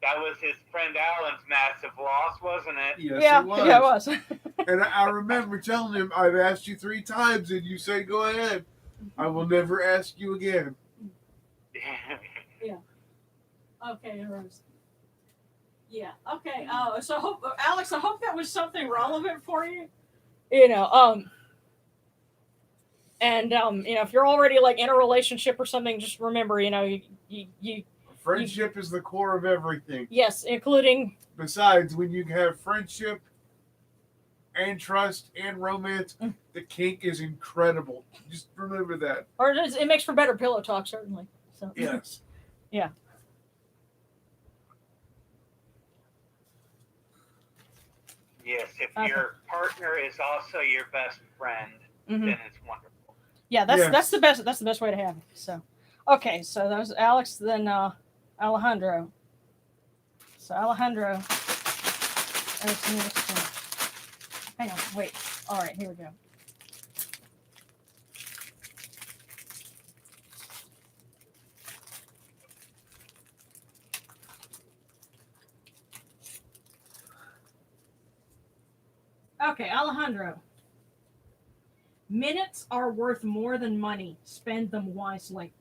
Speaker 3: That was his friend Alan's massive loss, wasn't it?
Speaker 2: Yes,
Speaker 1: yeah,
Speaker 2: it was.
Speaker 1: Yeah, it was.
Speaker 2: And I remember telling him, I've asked you 3 times, and you say, go ahead. I will never ask you again.
Speaker 1: Yeah. Okay, Rose. Yeah. Okay. So Alex, I hope that was something relevant for you. You know, if you're already like in a relationship or something, just remember, you
Speaker 2: Friendship is the core of everything.
Speaker 1: yes, including.
Speaker 2: Besides, when you have friendship and trust and romance, the kink is incredible. Just remember that.
Speaker 1: Or it makes for better pillow talk, certainly. So
Speaker 2: Yes.
Speaker 1: yeah.
Speaker 3: Yes, if
Speaker 1: Okay.
Speaker 3: your partner is also your best friend,
Speaker 1: Mhm.
Speaker 3: then it's wonderful.
Speaker 1: Yeah, that's the best. That's the best way to have it. So, okay, so that was Alex, then Alejandro. So Alejandro. Hang on, wait. All right, here we go. Okay, Alejandro. Minutes are worth more than money. Spend them wisely.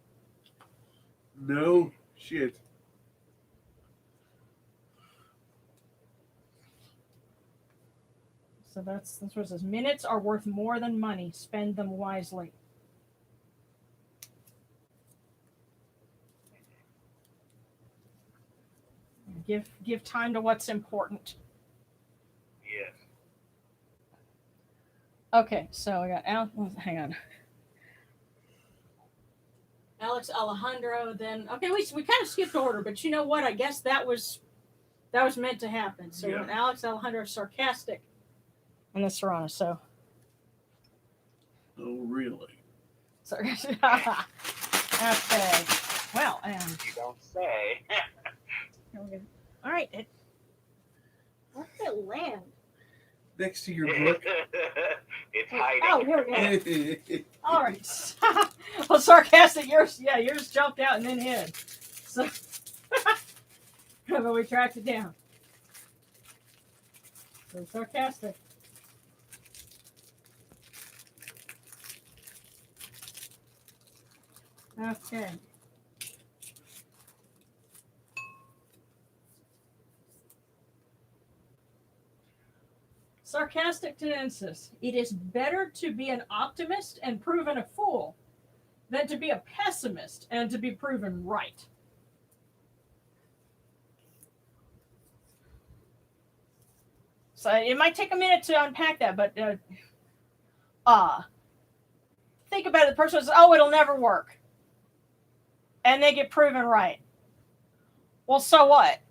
Speaker 2: No shit.
Speaker 1: So that's what it says. Minutes are worth more than money. Spend them wisely. Give time to what's important.
Speaker 3: Yes.
Speaker 1: Okay, so I got hang on. Alex, Alejandro, then okay, we kind of skipped order, but you know what? I guess that was meant to happen. So
Speaker 2: Yeah.
Speaker 1: when Alex, Alejandro is sarcastic in the Serrano, so
Speaker 2: Oh, really?
Speaker 1: sorry. Okay. Well, and
Speaker 3: You don't say.
Speaker 1: here we go. All right. Where did it land?
Speaker 2: Next to your book.
Speaker 3: It's hiding.
Speaker 1: Oh, here we go. All right. Well, sarcastic. Yours jumped out and then hid. So, but we tracked it down. So sarcastic. Okay. Sarcastic tendencies. It is better to be an optimist and proven a fool than to be a pessimist and to be proven right. So it might take a minute to unpack that, but think about it. The person says, "Oh, it'll never work," and they get proven right. Well, so what?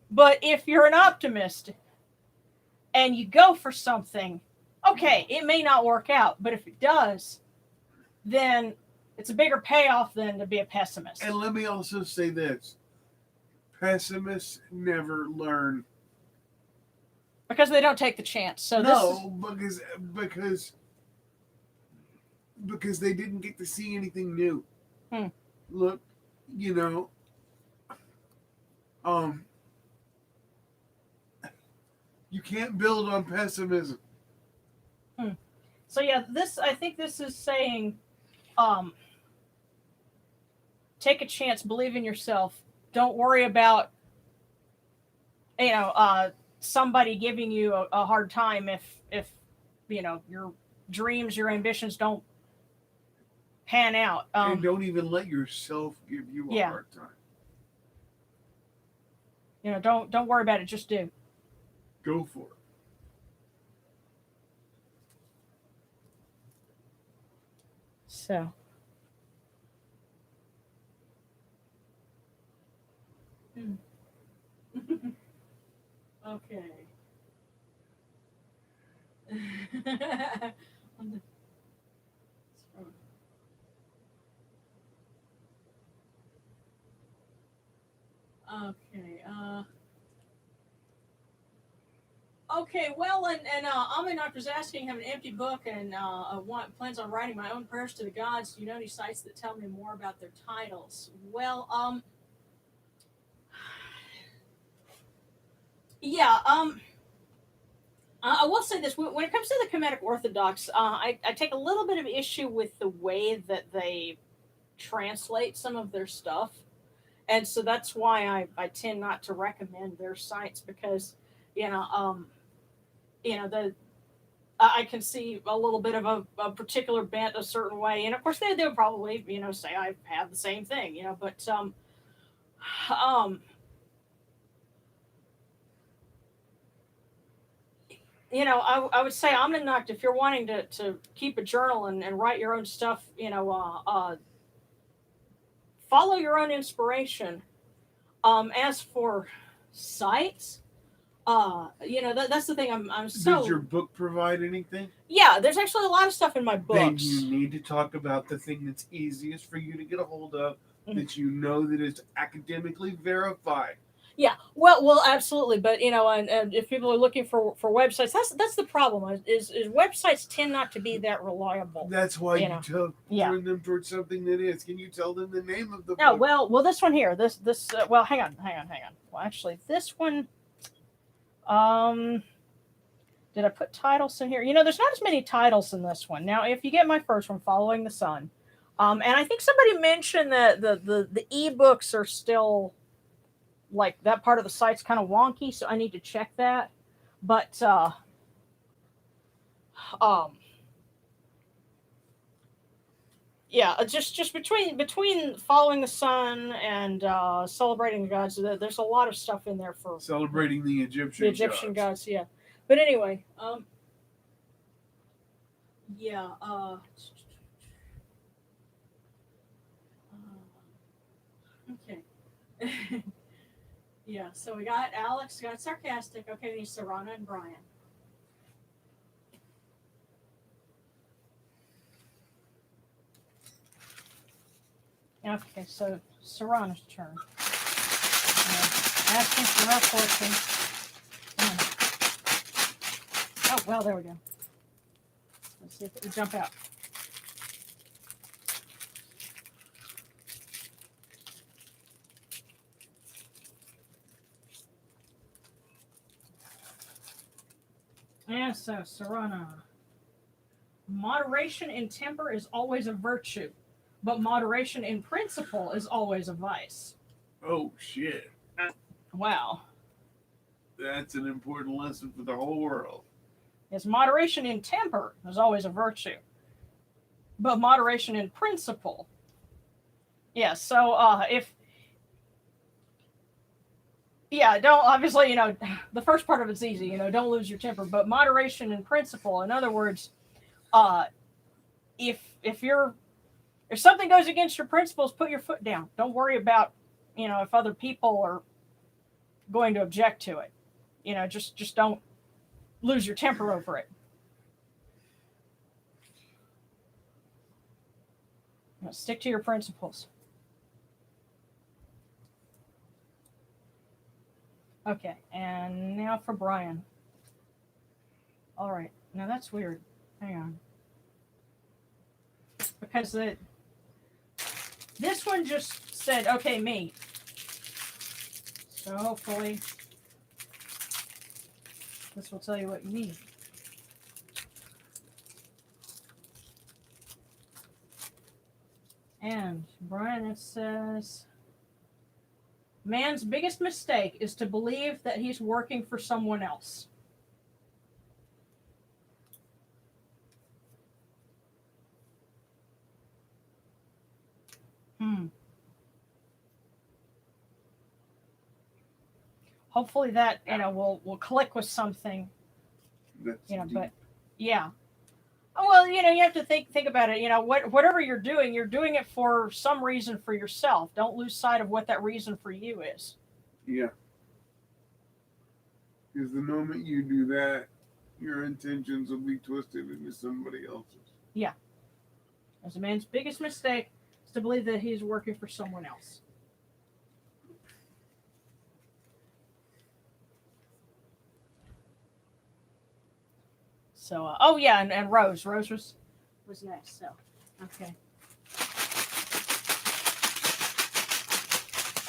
Speaker 1: But if you're an optimist and you go for something, okay, it may not work out, but if it does, then it's a bigger payoff than to be a pessimist.
Speaker 2: And let me also say this: pessimists never learn.
Speaker 1: Because they don't take the chance. So
Speaker 2: because they didn't get to see anything new. Look, you can't build on pessimism.
Speaker 1: So yeah, I think this is saying, take a chance, believe in yourself. Don't worry about, somebody giving you a hard time if your dreams, your ambitions don't pan out.
Speaker 2: And don't even let yourself give you a hard time.
Speaker 1: Don't worry about it. Just do.
Speaker 2: Go for it.
Speaker 1: So. Okay. Okay. Okay. Well, and Doctor's asking, have an empty book and plans on writing my own prayers to the gods. Do you know any sites that tell me more about their titles? Well, yeah. I will say this: when it comes to the Kemetic Orthodox, I take a little bit of issue with the way that they translate some of their stuff. And so that's why I tend not to recommend their sites because, you know, the I can see a little bit of a particular bent a certain way, and of course they'll probably say I have the same thing, but um, I would say Omninoct, if you're wanting to keep a journal and write your own stuff, follow your own inspiration. As for sites, that's the thing. I'm so.
Speaker 2: Does your book provide anything?
Speaker 1: Yeah, there's actually a lot of stuff in my
Speaker 2: Then
Speaker 1: books.
Speaker 2: you need to talk about the thing that's easiest for you to get a hold of, that you know that is academically verified.
Speaker 1: Yeah, well, absolutely. But and if people are looking for websites, that's the problem. Is websites tend not to be that reliable.
Speaker 2: That's why you
Speaker 1: Yeah.
Speaker 2: turn them towards something that is. Can you tell them the name of the
Speaker 1: No,
Speaker 2: book?
Speaker 1: well, this one here, this well, hang on. Well, actually, this one, did I put titles in here? There's not as many titles in this one. Now, if you get my first one, Following the Sun, and I think somebody mentioned that the ebooks are still like that part of the site's kind of wonky, so I need to check that. But yeah, just between Following the Sun and Celebrating the Gods, there's a lot of stuff in there for
Speaker 2: Celebrating the Egyptian
Speaker 1: gods. Yeah, but anyway, yeah, okay. Yeah, so we got Alex, got Sarcastic. Okay, we need Serrana and Brian. Okay, so Serrana's turn. Asking for rough fortune. Oh, well, there we go. Let's see if it will jump out. Yeah, so Serrana. Moderation in temper is always a virtue, but moderation in principle is always a vice.
Speaker 2: Oh, shit.
Speaker 1: Wow.
Speaker 2: That's an important lesson for the whole world.
Speaker 1: Yes, moderation in temper is always a virtue, but moderation in principle. Yeah, so don't, obviously, the first part of it's easy, don't lose your temper, but moderation in principle, in other words, if something goes against your principles, put your foot down. Don't worry about, if other people are going to object to it. Just don't lose your temper over it. Stick to your principles. Okay, and now for Brian. All right, now that's weird. Hang on. Because this one just said, okay, me. So hopefully this will tell you what you need. And Brian, it says, man's biggest mistake is to believe that he's working for someone else. Hopefully that will click with something.
Speaker 2: That's
Speaker 1: but yeah. Well, you have to think about it. Whatever you're doing it for some reason for yourself. Don't lose sight of what that reason for you is.
Speaker 2: Yeah. Because the moment you do that, your intentions will be twisted into somebody else's.
Speaker 1: Yeah. As a man's biggest mistake is to believe that he's working for someone else. So, and Rose was next. So, okay.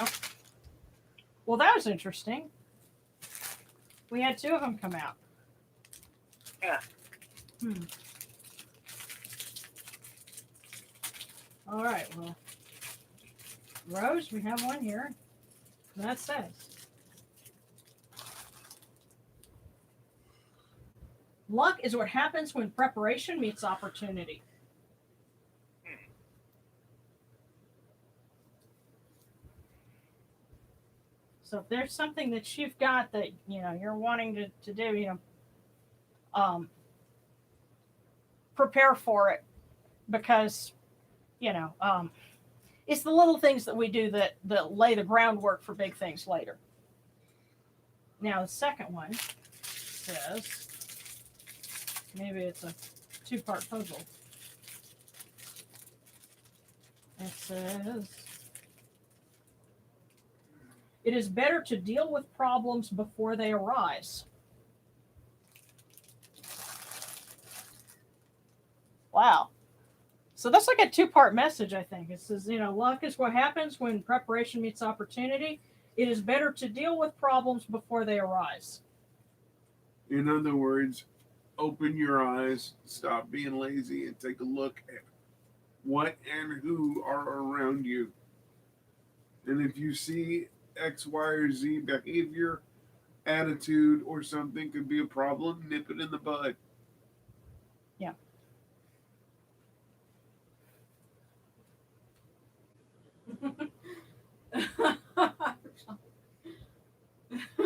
Speaker 1: Oh. Well, that was interesting. We had two of them come out.
Speaker 3: Yeah.
Speaker 1: All right. Well, Rose, we have one here. That says, luck is what happens when preparation meets opportunity. So if there's something that you've got that you're wanting to do, prepare for it, because it's the little things that we do that lay the groundwork for big things later. Now the second one says, maybe it's a two-part puzzle. It says, it is better to deal with problems before they arise. Wow. So that's like a two-part message, I think. It says, luck is what happens when preparation meets opportunity. It is better to deal with problems before they arise.
Speaker 2: In other words, open your eyes, stop being lazy, and take a look at what and who are around you. And if you see X, Y, or Z behavior, attitude, or something could be a problem, nip it in the bud.
Speaker 1: Yeah.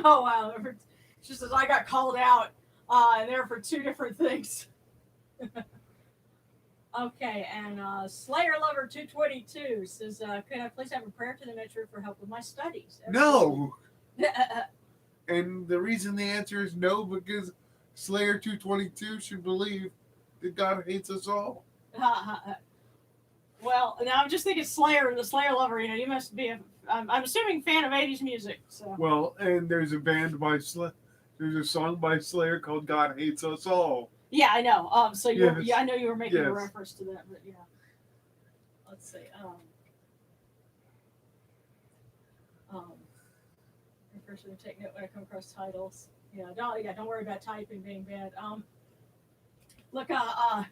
Speaker 1: Oh, wow. She says, I got called out there for two different things. Okay, and Slayer Lover 222 says, could I please have a prayer to the Metro for help with my studies?
Speaker 2: No! And the reason the answer is no, because Slayer 222 should believe that God hates us all.
Speaker 1: Well, now I'm just thinking Slayer and the Slayer Lover. You must be I'm assuming fan of 80s music. So.
Speaker 2: Well, and there's a band by there's a song by Slayer called "God Hates Us All."
Speaker 1: Yeah, I know. So
Speaker 2: yes.
Speaker 1: Yeah, I know you were making
Speaker 2: yes.
Speaker 1: a reference to that, but yeah. Let's see. First, I'm take note when I come across titles. Don't worry about typing being bad. Look, I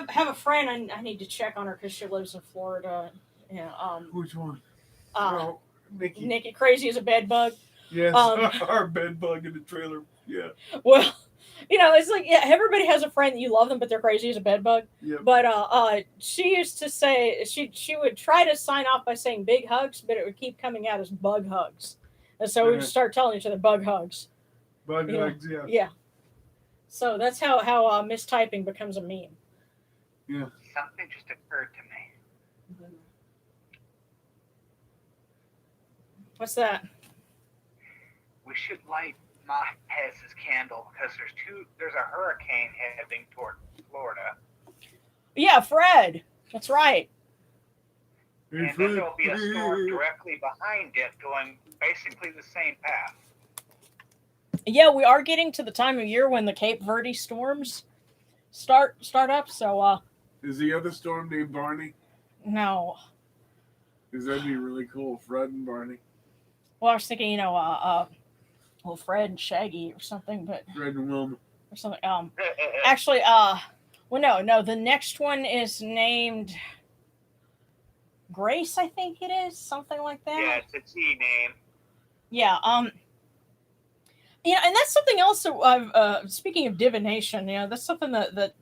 Speaker 1: have a friend. I need to check on her because she lives in Florida. Yeah.
Speaker 2: Which one? Nikki.
Speaker 1: Nikki, crazy as a bed bug.
Speaker 2: Yes, our bed bug in the trailer. Yeah.
Speaker 1: Well, it's like, yeah, everybody has a friend that you love them, but they're crazy as a bed bug.
Speaker 2: Yep.
Speaker 1: But she used to say she would try to sign off by saying big hugs, but it would keep coming out as bug hugs, and so we would start telling each other bug hugs.
Speaker 2: Bug hugs, yeah.
Speaker 1: Yeah. So that's how mistyping becomes a meme.
Speaker 2: Yeah.
Speaker 3: Something just occurred to me.
Speaker 1: What's that?
Speaker 3: We should light my Pez's candle because there's a hurricane heading toward Florida.
Speaker 1: Yeah, Fred. That's right.
Speaker 3: And then there'll be a storm directly behind it going basically the same path.
Speaker 1: Yeah, we are getting to the time of year when the Cape Verde storms start up, so
Speaker 2: Is the other storm named Barney?
Speaker 1: No.
Speaker 2: Because that'd be really cool, Fred and Barney.
Speaker 1: Well, I was thinking, Fred and Shaggy or something, but
Speaker 2: Fred and Wilma.
Speaker 1: Or something. Actually, no. The next one is named Grace, I think it is, something like that.
Speaker 3: Yeah, it's a T name.
Speaker 1: Yeah. And that's something else that speaking of divination, that's something that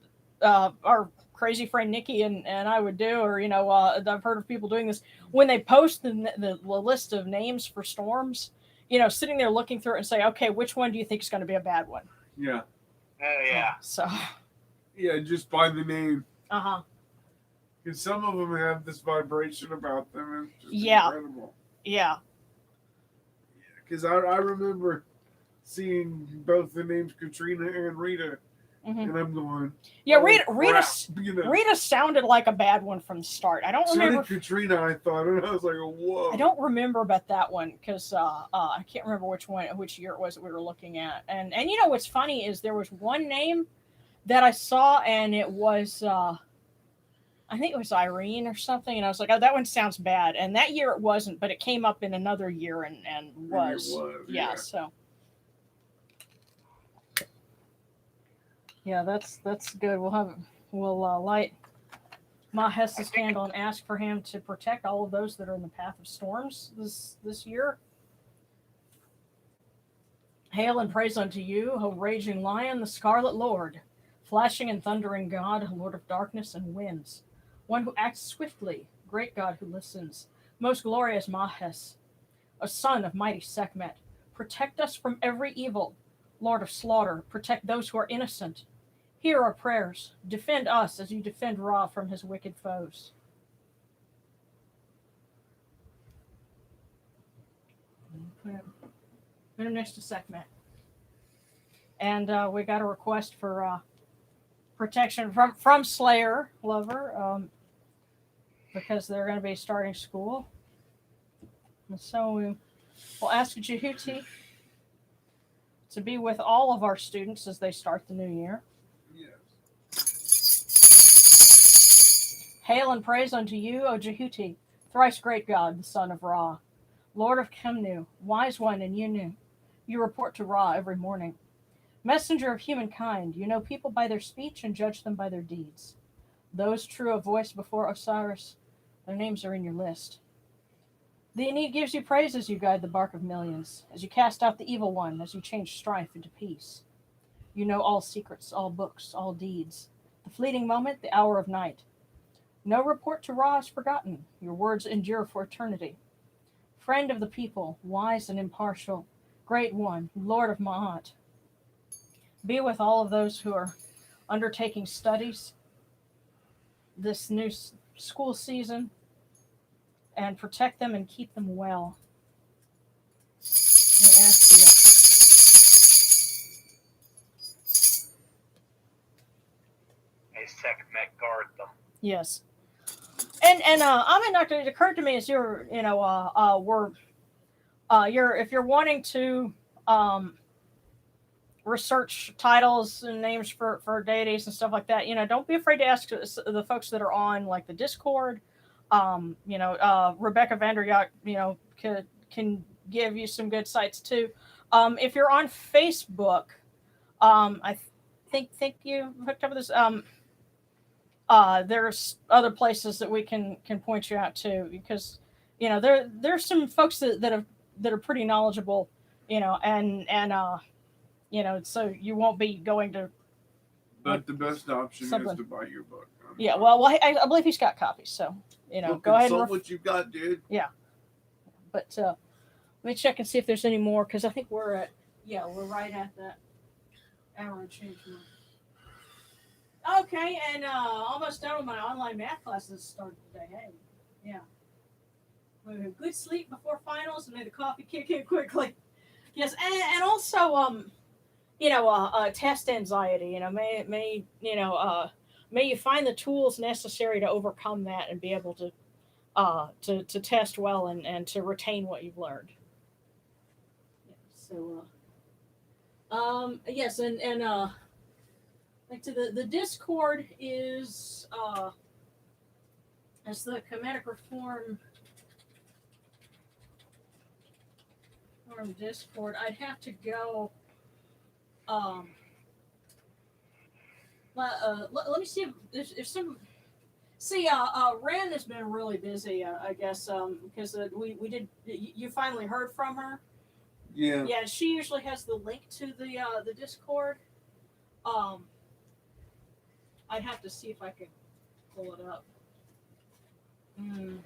Speaker 1: our crazy friend Nikki and I would do, or I've heard of people doing this when they post the list of names for storms. Sitting there looking through it and say, okay, which one do you think is going to be a bad one?
Speaker 2: Yeah.
Speaker 3: Yeah.
Speaker 1: So.
Speaker 2: Yeah, just by the name.
Speaker 1: Uh-huh.
Speaker 2: Because some of them have this vibration about them. It's just incredible.
Speaker 1: Yeah.
Speaker 2: Because I remember seeing both the names Katrina and Rita.
Speaker 1: Mm-hmm.
Speaker 2: And I'm going,
Speaker 1: yeah, Rita sounded like a bad one from the start. I don't remember.
Speaker 2: So did Katrina, I thought, and I was like, whoa.
Speaker 1: I don't remember about that one because I can't remember which year it was that we were looking at. And what's funny is there was one name that I saw, and it was I think it was Irene or something, and I was like, oh, that one sounds bad. And that year it wasn't, but it came up in another year and was.
Speaker 2: And it was,
Speaker 1: yeah. So. Yeah, that's good. We'll light Mahes
Speaker 3: I
Speaker 1: his
Speaker 3: think
Speaker 1: candle and ask for him to protect all of those that are in the path of storms this year. Hail and praise unto you, O raging lion, the scarlet lord, flashing and thundering God, Lord of darkness and winds, one who acts swiftly, great God who listens, most glorious Mahes, a son of mighty Sekhmet, protect us from every evil, Lord of slaughter, protect those who are innocent. Hear our prayers, defend us as you defend Ra from his wicked foes. Put him next to Sekhmet. And we got a request for protection from Slayer Lover because they're going to be starting school. And so we'll ask Jehuti to be with all of our students as they start the new year.
Speaker 2: Yes.
Speaker 1: Hail and praise unto you, O Jehuti, thrice great God, the son of Ra, Lord of Kemnu, wise one and Yunu. You report to Ra every morning. Messenger of humankind, you know people by their speech and judge them by their deeds. Those true of voice before Osiris, their names are in your list. The Aeneid gives you praise as you guide the bark of millions, as you cast out the evil one, as you change strife into peace. You know all secrets, all books, all deeds, the fleeting moment, the hour of night. No report to Ra is forgotten, your words endure for eternity. Friend of the people, wise and impartial, great one, Lord of Ma'at, be with all of those who are undertaking studies this new school season and protect them and keep them well. Let me ask you.
Speaker 3: a Sekhmet guard them.
Speaker 1: Yes. And Doctor, it occurred to me as you're you're if you're wanting to research titles and names for deities and stuff like that, don't be afraid to ask the folks that are on like the Discord. Rebecca Vanderyacht, can give you some good sites too. If you're on Facebook, I think you hooked up with this. There's other places that we can point you out to because there's some folks that are pretty knowledgeable, so you won't be going to.
Speaker 2: But the best option
Speaker 1: Something.
Speaker 2: is to buy your book.
Speaker 1: Yeah, well, I believe he's got copies, so
Speaker 2: Well,
Speaker 1: go ahead and
Speaker 2: consult what you've got, dude.
Speaker 1: But let me check and see if there's any more because I think we're right at that hour and change mark. Okay, and almost done with my online math classes started today. Hey, yeah. Good sleep before finals and made the coffee kick in quickly. Yes, and also test anxiety. May you find the tools necessary to overcome that and be able to test well and to retain what you've learned. Yeah, so yes, and like to the Discord is as the Kemetic Reform Discord. I'd have to go. Let me see if some. See, Ren has been really busy. I guess because we did. You finally heard from her.
Speaker 2: Yeah.
Speaker 1: Yeah, she usually has the link to the Discord. I'd have to see if I could pull it up. Let's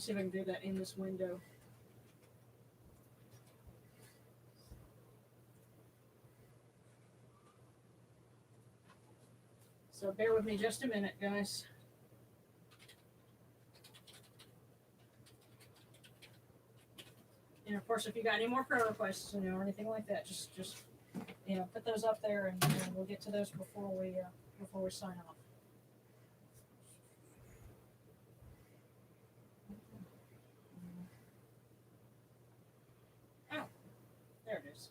Speaker 1: see if I can do that in this window. So bear with me just a minute, guys. And of course, if you got any more prayer requests, or anything like that, just put those up there, and we'll get to those before we sign off. Oh, there it is.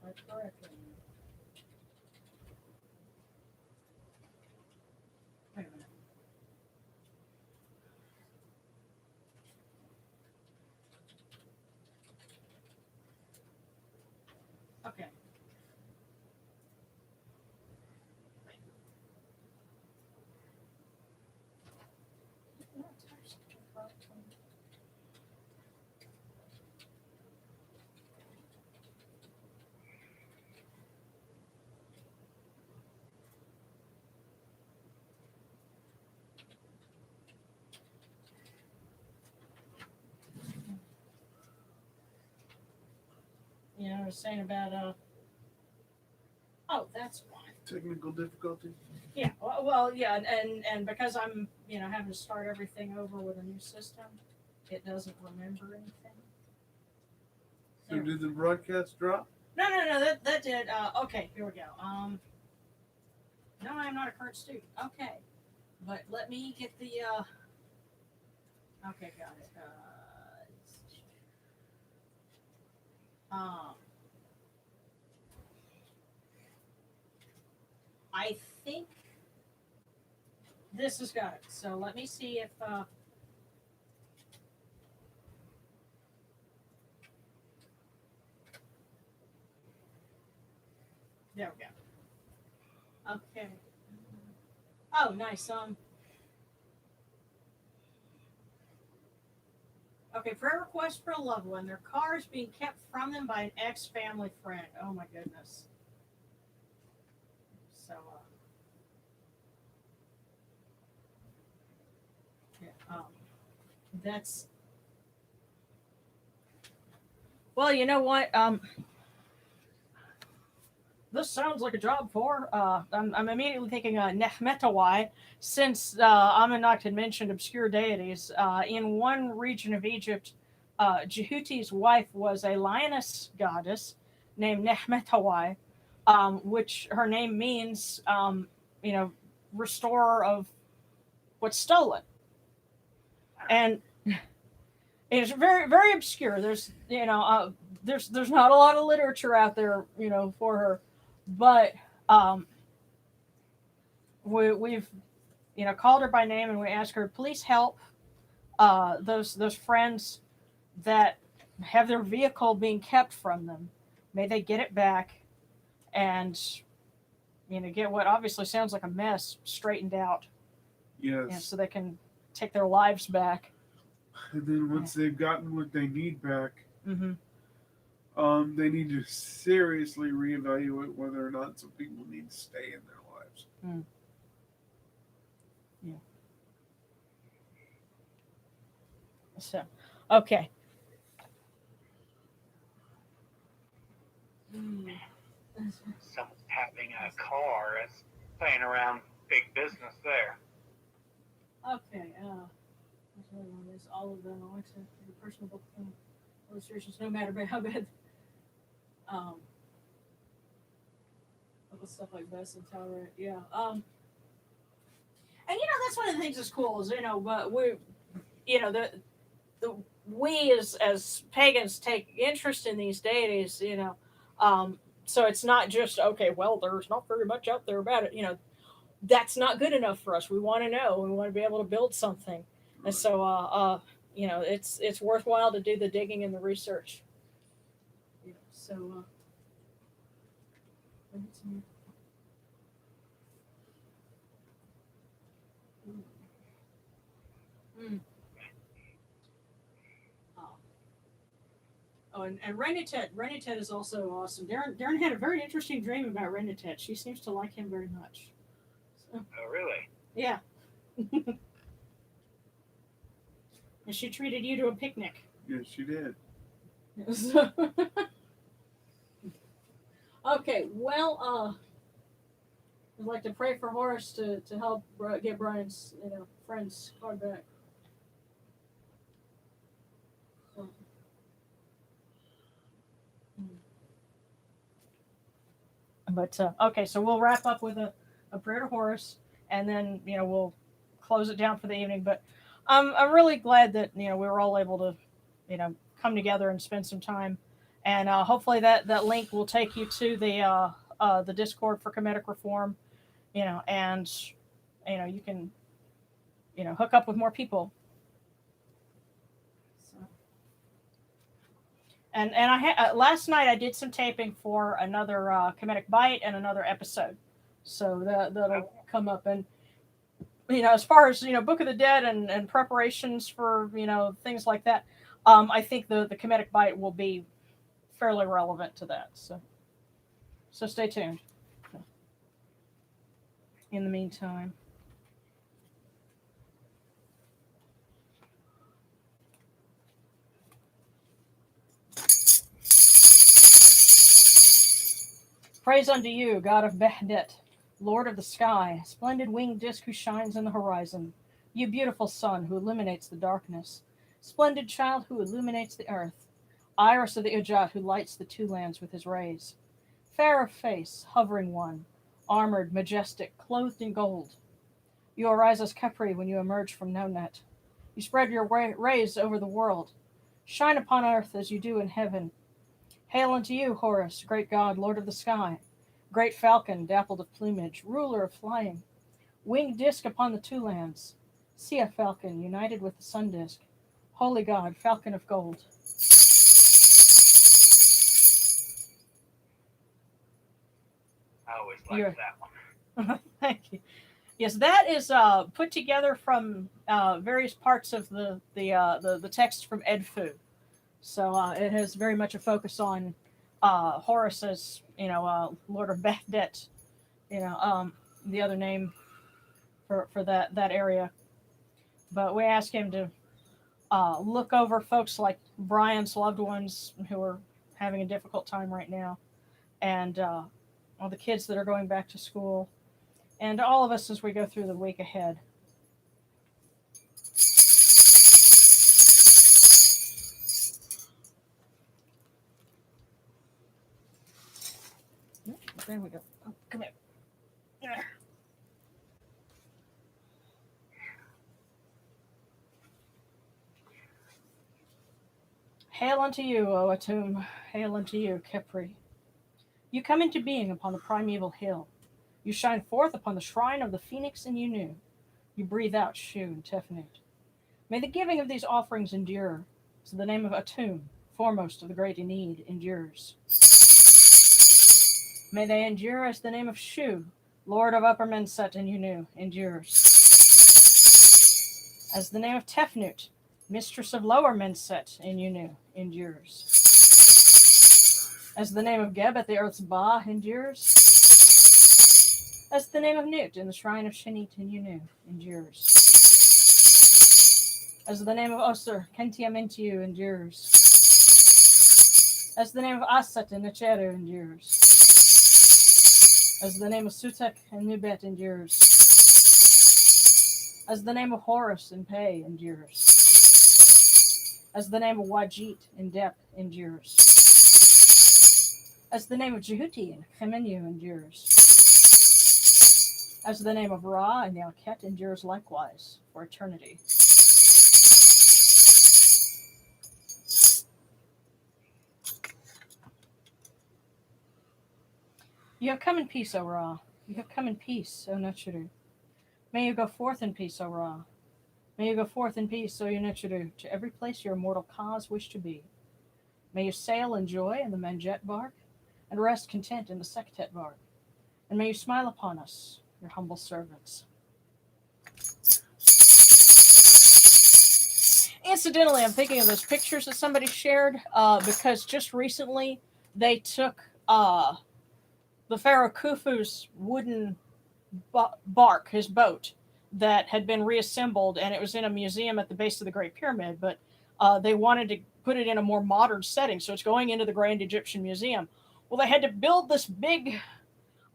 Speaker 1: Type correctly. Wait a minute. Okay. I was saying about oh, that's why.
Speaker 2: Technical difficulty.
Speaker 1: Yeah, well, yeah, and because I'm, having to start everything over with a new system, it doesn't remember anything.
Speaker 2: So did the broadcast drop?
Speaker 1: No, that did. Okay, here we go. No, I'm not a current student. Okay, but let me get the. Okay, got it. Um, I think this has got it. So let me see if. There we go. Okay. Oh, nice. Okay, prayer request for a loved one. Their car is being kept from them by an ex-family friend. Oh my goodness. So, yeah, that's. Well, you know what? This sounds like a job for. I'm immediately thinking Nehmetawai, since Amanakh had mentioned obscure deities. In one region of Egypt, Jehuti's wife was a lioness goddess named Nehmetawai, which her name means, restorer of what's stolen. And it's very, very obscure. There's not a lot of literature out there, for her, but we've called her by name and we asked her, please help those friends that have their vehicle being kept from them. May they get it back and get what obviously sounds like a mess straightened out.
Speaker 2: Yes.
Speaker 1: So they can take their lives back.
Speaker 2: And then once they've gotten what they need back,
Speaker 1: Mm-hmm.
Speaker 2: They need to seriously reevaluate whether or not some people need to stay in their lives.
Speaker 1: Mm. Yeah. So, okay.
Speaker 3: Someone's having a car that's playing around big business there.
Speaker 1: Okay. Is all of them except for the personal book illustrations, no matter how bad. All the stuff like best and tolerant. Yeah. And that's one of the things that's cool is but we, the we as pagans take interest in these deities. So it's not just okay. Well, there's not very much out there about it. That's not good enough for us. We want to know. We want to be able to build something. And so, it's worthwhile to do the digging and the research. So, mm. Oh, and Renitet is also awesome. Darren had a very interesting dream about Renitet. She seems to like him very much. So,
Speaker 3: Oh, really?
Speaker 1: yeah. And she treated you to a picnic.
Speaker 2: Yes, she did.
Speaker 1: Okay, well, I'd like to pray for Horace to help get Brian's friends car back. So, but okay, so we'll wrap up with a prayer to Horace, and then we'll close it down for the evening. But I'm really glad that we were all able to come together and spend some time, and hopefully that link will take you to the Discord for Kemetic Reform, and you can hook up with more people. So, And last night I did some taping for another Kemetic Bite and another episode, so that'll come up. And as far as Book of the Dead and preparations for things like that, I think the Kemetic Bite will be fairly relevant to that. So stay tuned. In the meantime. Praise unto you, God of Behdet, Lord of the sky, splendid winged disk who shines in the horizon, you beautiful sun who illuminates the darkness, splendid child who illuminates the earth, iris of the Ujat who lights the two lands with his rays, fair of face, hovering one, armored, majestic, clothed in gold. You arise as Kepri when you emerge from Nonet. You spread your rays over the world. Shine upon earth as you do in heaven. Hail unto you, Horus, great god, lord of the sky, great falcon, dappled of plumage, ruler of flying, winged disk upon the two lands, see a falcon united with the sun disk, holy god, falcon of gold.
Speaker 3: I always liked that one.
Speaker 1: Thank you. Yes, that is put together from various parts of the text from Edfu. So it has very much a focus on Horus as Lord of Baghdad, the other name for that area. But we ask him to look over folks like Brian's loved ones who are having a difficult time right now, and all the kids that are going back to school, and all of us as we go through the week ahead. There we go. Oh, come here. Yeah. Hail unto you, O Atum. Hail unto you, Kepri. You come into being upon the primeval hill. You shine forth upon the shrine of the phoenix in Yunu. You breathe out Shu and Tefnut. May the giving of these offerings endure, so the name of Atum, foremost of the great Enid, endures. May they endure as the name of Shu, Lord of Upper Menset and Yunu, endures. As the name of Tefnut, Mistress of Lower Menset in Yunu, endures. As the name of Geb at the Earth's Ba endures. As the name of Nut in the Shrine of Shanit in Yunu endures. As the name of Osir, Kentiamentiu endures. As the name of Asat in Necheru endures. As the name of Sutek and Nubet endures. As the name of Horus in Pei endures. As the name of Wajit in Dep endures. As the name of Jehuti in Chemenu endures. As the name of Ra in Yalket endures likewise for eternity. You have come in peace, O Ra. You have come in peace, O Netchuru. May you go forth in peace, O Ra. May you go forth in peace, O Netchuru, to every place your immortal cause wish to be. May you sail in joy in the Manjet bark, and rest content in the Sektet bark. And may you smile upon us, your humble servants. Incidentally, I'm thinking of those pictures that somebody shared because just recently they took the Pharaoh Khufu's wooden bark, his boat, that had been reassembled, and it was in a museum at the base of the Great Pyramid, but they wanted to put it in a more modern setting, so it's going into the Grand Egyptian Museum. Well, they had to build this big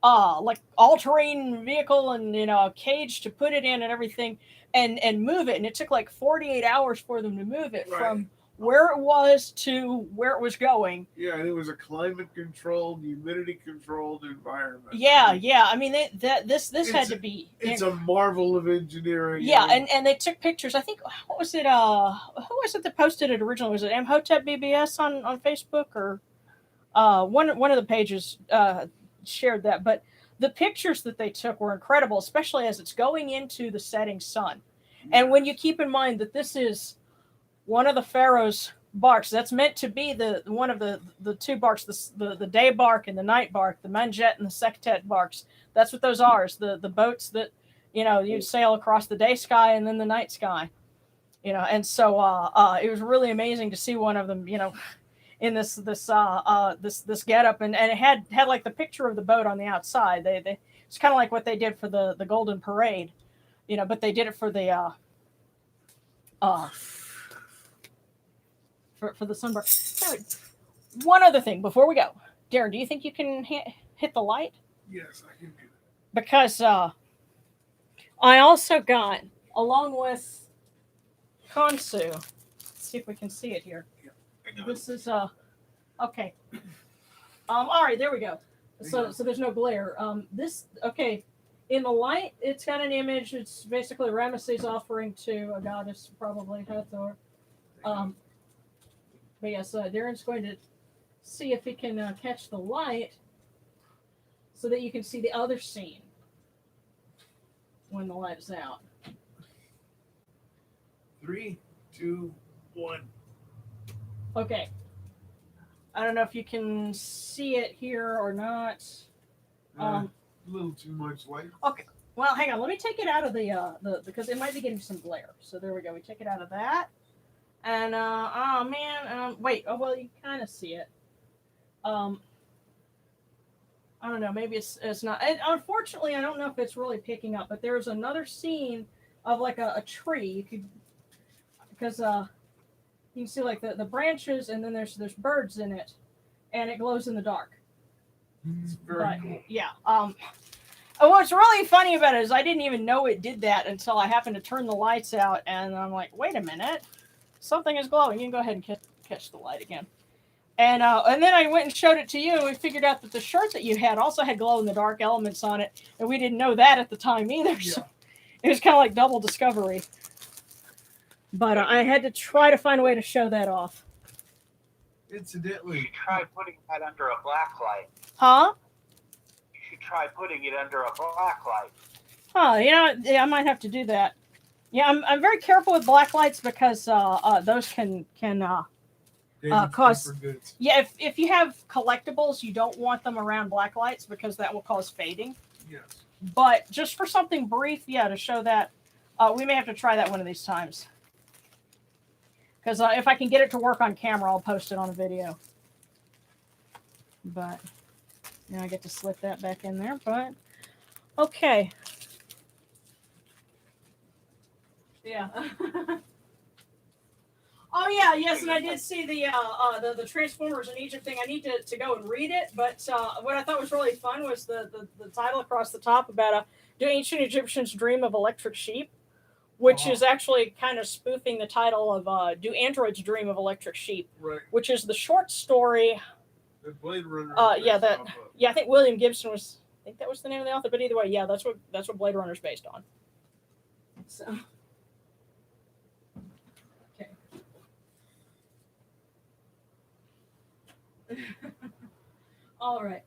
Speaker 1: like all-terrain vehicle and a cage to put it in and everything and move it, and it took like 48 hours for them to move it from where it was to where it was going.
Speaker 2: Yeah, and it was a climate-controlled, humidity-controlled environment.
Speaker 1: Yeah. I mean, this had to be.
Speaker 2: It's a marvel of engineering.
Speaker 1: Yeah, and they took pictures. I think what was it? Who was it that posted it originally? Was it Imhotep BBS on Facebook or one of the pages shared that? But the pictures that they took were incredible, especially as it's going into the setting sun. And when you keep in mind that this is one of the pharaoh's barks. That's meant to be the one of the two barks, the day bark and the night bark, the manjet and the sextet barks. That's what those are. Is the boats that you'd sail across the day sky and then the night sky. And so it was really amazing to see one of them. In this getup, and it had like the picture of the boat on the outside. They it's kind of like what they did for the Golden Parade, but they did it for the uh for the sunburn. So, one other thing before we go, Darren, do you think you can hit the light?
Speaker 2: Yes, I can do that.
Speaker 1: Because I also got, along with Konsu, let's see if we can see it here. This is okay. All right, there we go. So there's no glare. This okay. In the light, it's got an image. It's basically Ramesses offering to a goddess, probably Hathor. But yes, Darren's going to see if he can catch the light, so that you can see the other scene when the light is out.
Speaker 2: 3, 2, 1.
Speaker 1: Okay. I don't know if you can see it here or not.
Speaker 2: A little too much light.
Speaker 1: Okay. Well, hang on. Let me take it out of the because it might be getting some glare. So there we go. We take it out of that. And oh man, wait. Oh well, you kind of see it. I don't know. Maybe it's not. Unfortunately, I don't know if it's really picking up. But there's another scene of like a tree. You could because you can see like the branches, and then there's birds in it, and it glows in the dark.
Speaker 2: It's very cool.
Speaker 1: Yeah. What's really funny about it is I didn't even know it did that until I happened to turn the lights out, and I'm like, wait a minute, something is glowing. You can go ahead and catch the light again. And then I went and showed it to you, and we figured out that the shirt that you had also had glow in the dark elements on it, and we didn't know that at the time either. Yeah. So it was kind of like double discovery. But I had to try to find a way to show that off.
Speaker 2: Incidentally,
Speaker 3: you should try putting that under a black light.
Speaker 1: Huh?
Speaker 3: You should try putting it under a black light.
Speaker 1: Huh? Yeah, I might have to do that. Yeah, I'm very careful with black lights because those can cause. Yeah, if you have collectibles, you don't want them around black lights because that will cause fading.
Speaker 2: Yes.
Speaker 1: But just for something brief, yeah, to show that, we may have to try that one of these times. Because if I can get it to work on camera, I'll post it on a video. But I get to slip that back in there. But okay. Yeah. Oh yeah, yes, and I did see the Transformers in Egypt thing. I need to go and read it. But what I thought was really fun was the title across the top about do ancient Egyptians dream of electric sheep? Which is actually kind of spoofing the title of Do Androids Dream of Electric Sheep?
Speaker 2: Right.
Speaker 1: Which is the short story.
Speaker 2: The Blade Runner.
Speaker 1: I think William Gibson was. I think that was the name of the author. But either way, yeah, that's what Blade Runner's based on. So. Okay. All right.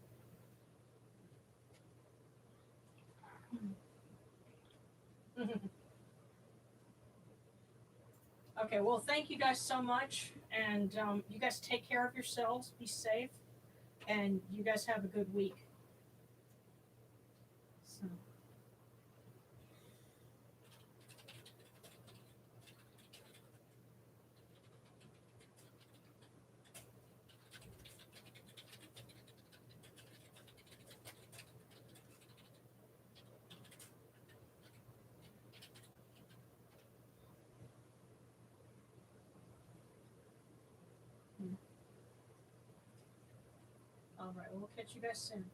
Speaker 1: Okay, well, thank you guys so much, and you guys take care of yourselves, be safe, and you guys have a good week. So. All right, we'll catch you guys soon.